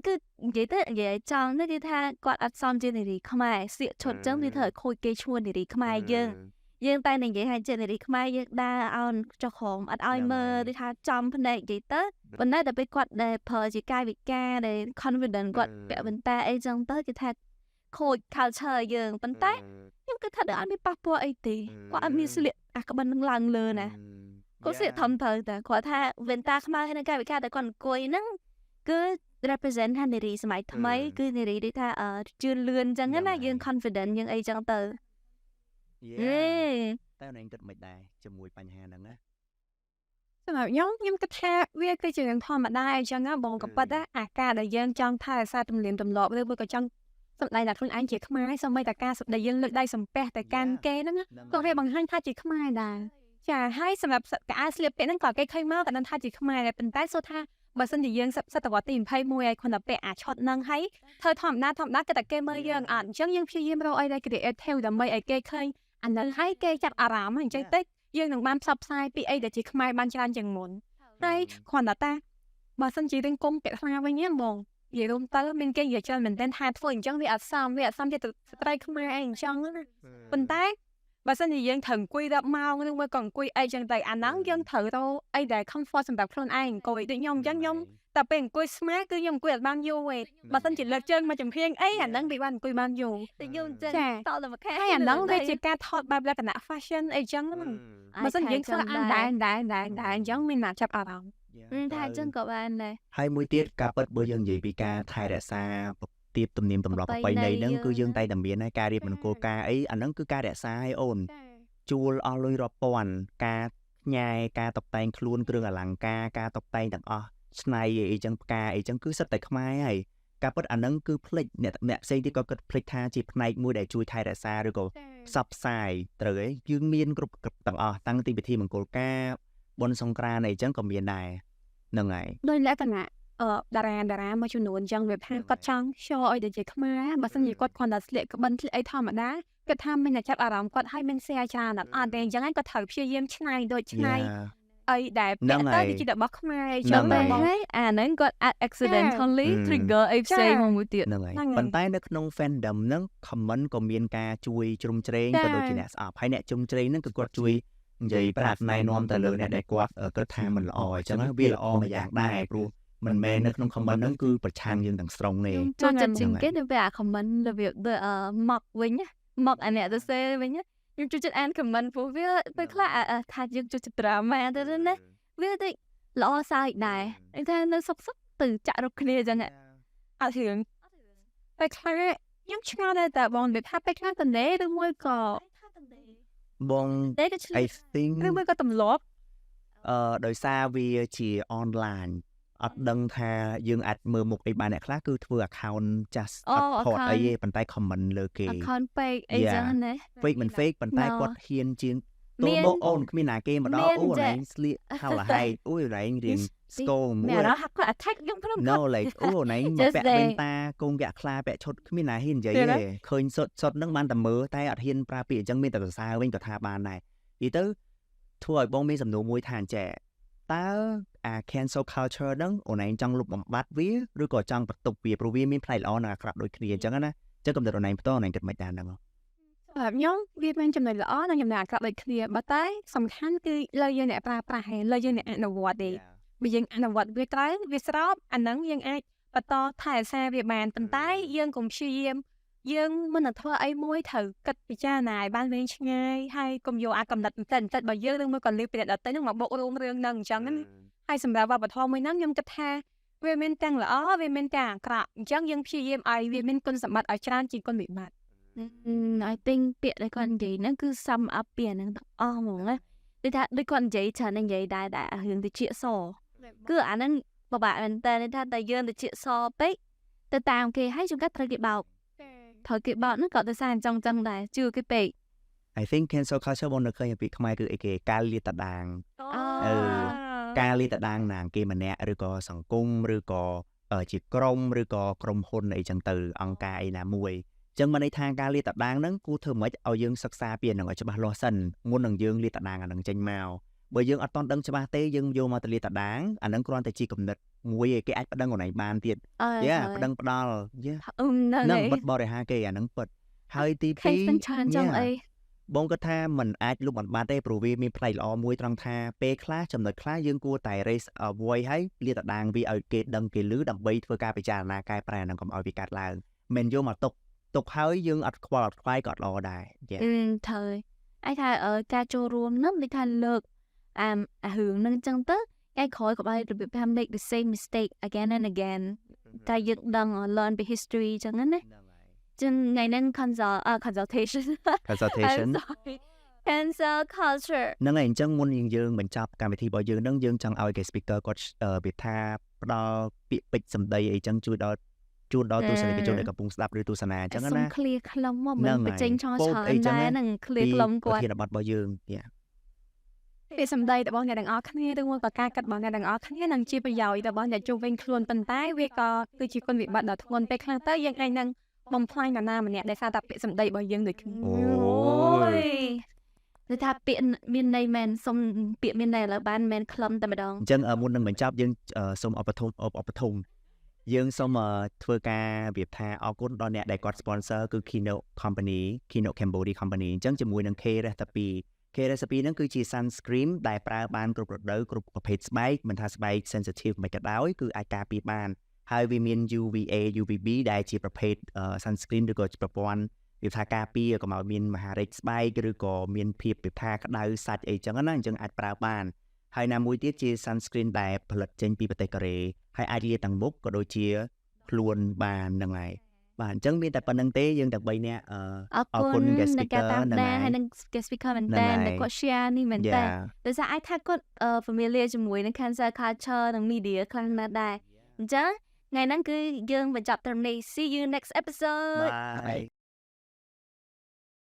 គឺនិយាយទៅនិយាយចង់ទៅគឺថាគាត់អត់សមជានារីខ្មែរស្លៀកឈុតចឹងវាធ្វើឲ្យខូចគេឈ្មោះនារីខ្មែរយើងតែនិយាយថាជានារីខ្មែរយើងដើរឲ្យចុះក្រោមអត់ឲ្យមើលដូចថាចំភ្នែកនិយាយទៅប៉ុន្តែដល់ពេលគាត់ដែលប្រើជាកាយវិការដែល confident គាត់ពាក់បន្តាអីចឹងទៅគេថា ខូច culture យើងប៉ុន្តែខ្ញុំគិតថាអត់មានប៉ះពាល់អីទេគាត់អត់មានស្លៀកអាក្បិននឹងឡើងលើណាគាត់ស្លៀកធំទៅតែគាត់ថា Venta ខ្មៅហើយនឹងកាយវិការតែគាត់អង្គុយហ្នឹងគឺ represent ថានារីសម័យថ្មីគឺនារីដូចថាជឿនលឿនអញ្ចឹងណាយើង confident យើងអីចឹងទៅតែអ្នកគិតមិនដែរជាមួយបញ្ហាហ្នឹងណាសម្រាប់ខ្ញុំគិតថាវាគឺជារឿងធម្មតាអញ្ចឹងណាបងក៏ប៉ុន្តែអាការដែលយើងចង់ថែរក្សាទំនៀមទម្លាប់ឬមួយក៏ចង់សម្ដែងថាខ្លួនឯងជាខ្មែរសូម្បីតែការដែលយើងលើកដៃសំពះទៅកាន់គេហ្នឹងក៏វាបង្ហាញថាជាខ្មែរដែរចាហើយសម្រាប់កៅអៅស្លៀកពាក់ហ្នឹងក៏គេឃើញមកក៏ដឹងថាជាខ្មែរដែរប៉ុន្តែសូថាបើសិនជាយើងសតវត្សទី21ហើយគ្រាន់តែពាក់អាឈុតហ្នឹងហើយធ្វើធម្មតាគឺតែគេមើលយើងអត់អញ្ចឹងយើងព្យាយាមរកអីដែល creative ដើម្បីឲ្យគេឃើញអាហ្នឹងហើយគេចាប់អារម្មណ៍អញ្ចឹងតិចយើងនឹងបានផ្សព្វផ្សាយពីអីដែលជាខ្មែរបានច្រើនជាងមុនហើយគ្រាន់តែបើសិនជារឿងគុំពាក់ខ្លាវិញហ្នឹងបងនិយាយរួមទៅមានគេនិយាយច្រើនមែនទែនថាធ្វើអញ្ចឹងវាអត់សមជាស្ត្រីខ្មែរអីអញ្ចឹងណាប៉ុន្តែបើសិនជាយើងត្រូវអង្គុយ10ម៉ោងឬមួយក៏អង្គុយអីចឹងទៅអាហ្នឹងយើងត្រូវរកអីដែល comfort សម្រាប់ខ្លួនឯងអង្គុយដូចខ្ញុំអញ្ចឹងខ្ញុំតែពេលអង្គុយស្មាគឺខ្ញុំអង្គុយអត់បានយូរទេបើសិនជាលើកជើងមកចំហៀងអីអាហ្នឹងវាបានអង្គុយបានយូរតែខ្ញុំចឹងតតែមកខែហើយអាហ្នឹងវាជាការថតបែបលក្ខណៈ fashion អីចឹងបើសិនយើងធ្វើអានដែរអញ្ចឹងមានអ្នកចាប់អារម្មណ៍ថាអញ្ចឹងក៏បានដែរហើយមួយទៀតការពិតបើយើងនិយាយពីការថែរក្សាទៀបទំនៀមទម្លាប់ប្រពៃណីហ្នឹងគឺយើងតែមានហើយការរៀបមង្គលការអីអាហ្នឹងគឺការរក្សាឲ្យអូនជួលអស់លុយរាប់ពាន់ការញ៉ែការតុបតែងខ្លួនគ្រឿងអលង្ការការតុបតែងទាំងអស់ឆ្នៃអីចឹងផ្កាអីចឹងគឺសិតតែខ្មែរហើយការពិតអាហ្នឹងគឺផ្លិចអ្នកផ្សេងទៀតក៏គិតផ្លិចថាជាផ្នែកមួយដែលជួយថែរក្សាឬក៏ផ្សព្វផ្សាយត្រូវឯងយើងមានគ្រប់ទាំងអស់តាំងពីពិធីមង្គលការបុណ្យសង្ក្រាន្តអីចឹងក៏មានដែរហ្នឹងហើយដោយលក្ខណៈតារាមួយចំនួនអញ្ចឹងវាថាគាត់ចង់ show ឲ្យដូចជាខ្មែរបើសិនជាគាត់គ្រាន់តែស្លៀកក្បិនអីធម្មតាគាត់ថាមានតែចាប់អារម្មណ៍គាត់ឲ្យមាន share ច្រើនអត់ទេអញ្ចឹងគាត់ត្រូវព្យាយាមឆ្នៃដូចឆ្នៃអីដែលពាក់ទៅវាជារបស់ខ្មែរអញ្ចឹងហើយអាហ្នឹងគាត់ accidentally trigger អីផ្សេងមួយទៀតហ្នឹងហើយប៉ុន្តែនៅក្នុង fandom ហ្នឹង comment ក៏មានការជួយជ្រោមជ្រែងក៏ដូចជាអ្នកស្អប់ហើយអ្នកជ្រោមជ្រែងហ្នឹងគឺគាត់ជួយនិយាយប្រាថ្នានាំទៅលើអ្នកដែលគាត់គិតថាមិនល្អអញ្ចឹងវាល្អមួយយ៉ាងដែរព្រោះមិនមែននៅក្នុង comment ហ្នឹងគឺប្រឆាំងយើងទាំងស្រុងទេចូលចិត្តជាងគេទៅវា comment របៀបមកវិញមកអាអ្នកទៅសេវិញខ្ញុំចូលចិត្តអាន comment ព្រោះវាពេលខ្លះថាយើងចូលចិត្ត drama ទៅណាវាដូចល្អសើចដែរថានៅសុកទៅចាក់រកគ្នាអញ្ចឹងអត់រឿងពេលខ្លះខ្ញុំឆ្ងល់ដែរតើបងនិយាយថាពេលខ្លះតនេឬមួយក៏បង I think ឬមួយក៏ទម្លាប់ដោយសារវាជា onlineអត់ដឹងថាយើងអាចមើលមុខអីបានអ្នកខ្លះគឺធ្វើ account just អត់ផតអីទេប៉ុន្តែ comment លើគេ account fake អីចឹងណា fake មិន fake ប៉ុន្តែគាត់ហ៊ានជាងទោះមកអូនគ្មានណាគេមកដល់អូនឯងស្លៀកហៅលហែកអូយឯងរៀងស្គមមួយណាគាត់ attack ខ្ញុំព្រម No like អូនឯងមកពាក់វ៉ែនតាកងកាក់ខ្លាពាក់ឈុតគ្មានណាហ៊ាននិយាយទេឃើញសុតហ្នឹងបានតែមើលតែអត់ហ៊ានប្រើពាក្យអញ្ចឹងមានតែសរសើរវិញក៏ថាបានដែរនិយាយទៅធ្វើឲ្យបងមានសំណួរមួយថាអញ្ចេះតើអា cancel culture ហ្នឹងអូនឯងចង់លុបបំបាត់វាឬក៏ចង់បន្ទប់វាព្រោះវាមានផ្នែកល្អនិងអាក្រក់ដូចគ្នាអញ្ចឹងណាអញ្ចឹងកំណត់អូនឯងផ្ទាល់អូនឯងគិតមិនដែរហ្នឹងសម្រាប់ខ្ញុំវាមានចំណុចល្អនិងចំណុចអាក្រក់ដូចគ្នាបើតែសំខាន់គឺលើយើងអ្នកប្រើប្រាស់ហើយលើយើងអ្នកអនុវត្តទេបើយើងអនុវត្តវាត្រូវវាស្របអាហ្នឹងយើងអាចបន្តថែរក្សាវាបានប៉ុន្តែយើងកុំព្យាយាមយើងមិនទៅធ្វើអីមួយត្រូវគិតពិចារណាឲ្យបានវែងឆ្ងាយហើយកុំយកអាកំណត់បន្តិចបើយើងនឹងមកក៏លឺពីអ្នកដទៃហ្នឹងមកបូករួមរឿងហ្នឹងអញ្ចឹងណាហើយសម្រាប់វប្បធម៌មួយហ្នឹងខ្ញុំគិតថាវាមានទាំងល្អវាមានទាំងអាក្រក់អញ្ចឹងយើងព្យាយាមឲ្យវាមានគុណសម្បត្តិឲ្យច្រើនជាងគុណវិបត្តិI think ពាក្យដែលគាត់និយាយហ្នឹងគឺ sum up ពីអាហ្នឹងទាំងអស់ហ្មងណាដូចថាដូចគាត់និយាយច្រើននិយាយដែររឿងតិចសគឺអាហ្នឹងពិបាកមែនតើថាតែយើងតិចសពេកទៅតាមគេហើយជួនកាលត្រូវគេបោកហ្នឹងក៏ទៅសារអញ្ចឹងដែរជឿគេពេក I think cancel culture បងនៅឃើញពីខ្មែរគឺអីគេការលាតត្រដាងការលាតត្រដាងណាគេម្នាក់ឬក៏សង្គមឬក៏ជាក្រុមឬក៏ក្រុមហ៊ុនអីចឹងទៅអង្គការអីណាមួយអញ្ចឹងមកន័យថាការលាតត្រដាងហ្នឹងគួរធ្វើម៉េចឲ្យយើងសិក្សាពីហ្នឹងឲ្យច្បាស់លាស់សិនមុននឹងយើងលាតត្រដាងអាហ្នឹងចេញមកបើយើងអត់តន់ដឹងច្បាស់ទេយើងយកមកទៅលាតត្រដាងអាហ្នឹងគ្រាន់តែជាគំនិតមួយឯគេអាចប្តឹងខ្លួនឯងបានទៀតប្តឹងផ្ដាល់ហ្នឹងបិទបរិហាគេអាហ្នឹងពិតហើយទី2បងគាត់ថាมันអាចលុបបំបាត់ទេព្រោះវាមានផ្នែកល្អមួយត្រង់ថាពេលខ្លះចំណុចខ្លះយើងគួរតែ raise voice ឲ្យលាតត្រដាងវាឲ្យគេដឹងគេឮដើម្បីធ្វើការពិចារណាកែប្រែហ្នឹងកុំឲ្យវាកាត់ឡើងមិនយកមកទុក tục hơi dương ọt qua ọt khoai gọt lò đài thời ai thay ở ca châu rùm nó bị thay lực hưởng nâng chân tức cái khỏi của ai được make the same mistake again and again ta dựng đăng learn by history chẳng hạn đấy chừng ngày nên consultation cancel culture nâng ngày chân muốn dương mình chọc cảm thi bao dương nâng dương chẳng ao cái speaker có biệt tha đó bị bịch sầm đầy ấy chẳng chui đó tôi sẽ cái chỗ nàyกับปุงสลับหรือตัวสนาจังนะ clear คลำว่ามันไปเจงช่องเฉินได้นั่ง clear คลำกว่า ที่ระบาดบ่ยืงเนี่ย ពេលសម្ដីរបស់អ្នកទាំងអស់គ្នាឬមួយក៏ការកាត់របស់អ្នកទាំងអស់គ្នានឹងជាប្រយោជន៍របស់អ្នកជុំវិញខ្លួនប៉ុន្តែវាក៏គឺជាគុណវិបត្តិដ៏ធ្ងន់ពេលខ្លះទៅយើងអាចនឹងបំផ្លាញនរណាម្នាក់ដោយសារតែពាក្យសម្ដីរបស់យើងដូចគ្នាអូយគឺថាពាក្យមានន័យមែនសុំពាក្យមានន័យឥឡូវបានមែនខ្លឹមតែម្ដងអញ្ចឹងមុននឹងបញ្ចប់យើងសូមឧបត្ថម្ភយើងសូមធ្វើការរៀបថាអរគុណដល់អ្នកដែលគាត់ sponsor គឺ Keynote Cambodia Company អញ្ចឹងជាមួយនឹង K Recipe ហ្នឹងគឺជា sunscreen ដែលប្រើបានគ្រប់រដូវគ្រប់ប្រភេទស្បែកមិនថាស្បែក sensitive មិនក៏ដោយគឺអាចការពារបានហើយវាមាន UVA UVB ដែលជាប្រភេទ sunscreen ឬក៏ជាប្រព័ន្ធវាថាការពារកុំឲ្យមានមហារីកស្បែកឬក៏មានភាពវាថាក្តៅសាច់អីចឹងណាអញ្ចឹងអាចប្រើបានហើយណាមួយទៀតជា sunscreen ដែលផលិតចេញពីប្រទេសកូរ៉េហើយអាចលាទាំងមុខក៏ដូចជាខ្លួនបានហ្នឹងហើយបាទអញ្ចឹងមានតែប៉ុណ្្នឹងទេយើងទាំង3នាក់អរគុណ guest speaker ហ្នឹងហើយនឹង guest speaker មែនតើគាត់ share នេះមែនតើដោយសារអាចថាគាត់ familiar ជាមួយនឹង cancel culture និង media ខ្លាំងណាស់ដែរអញ្ចឹងថ្ងៃហ្នឹងគឺយើងបញ្ចប់ត្រឹមនេះ see you next episode bye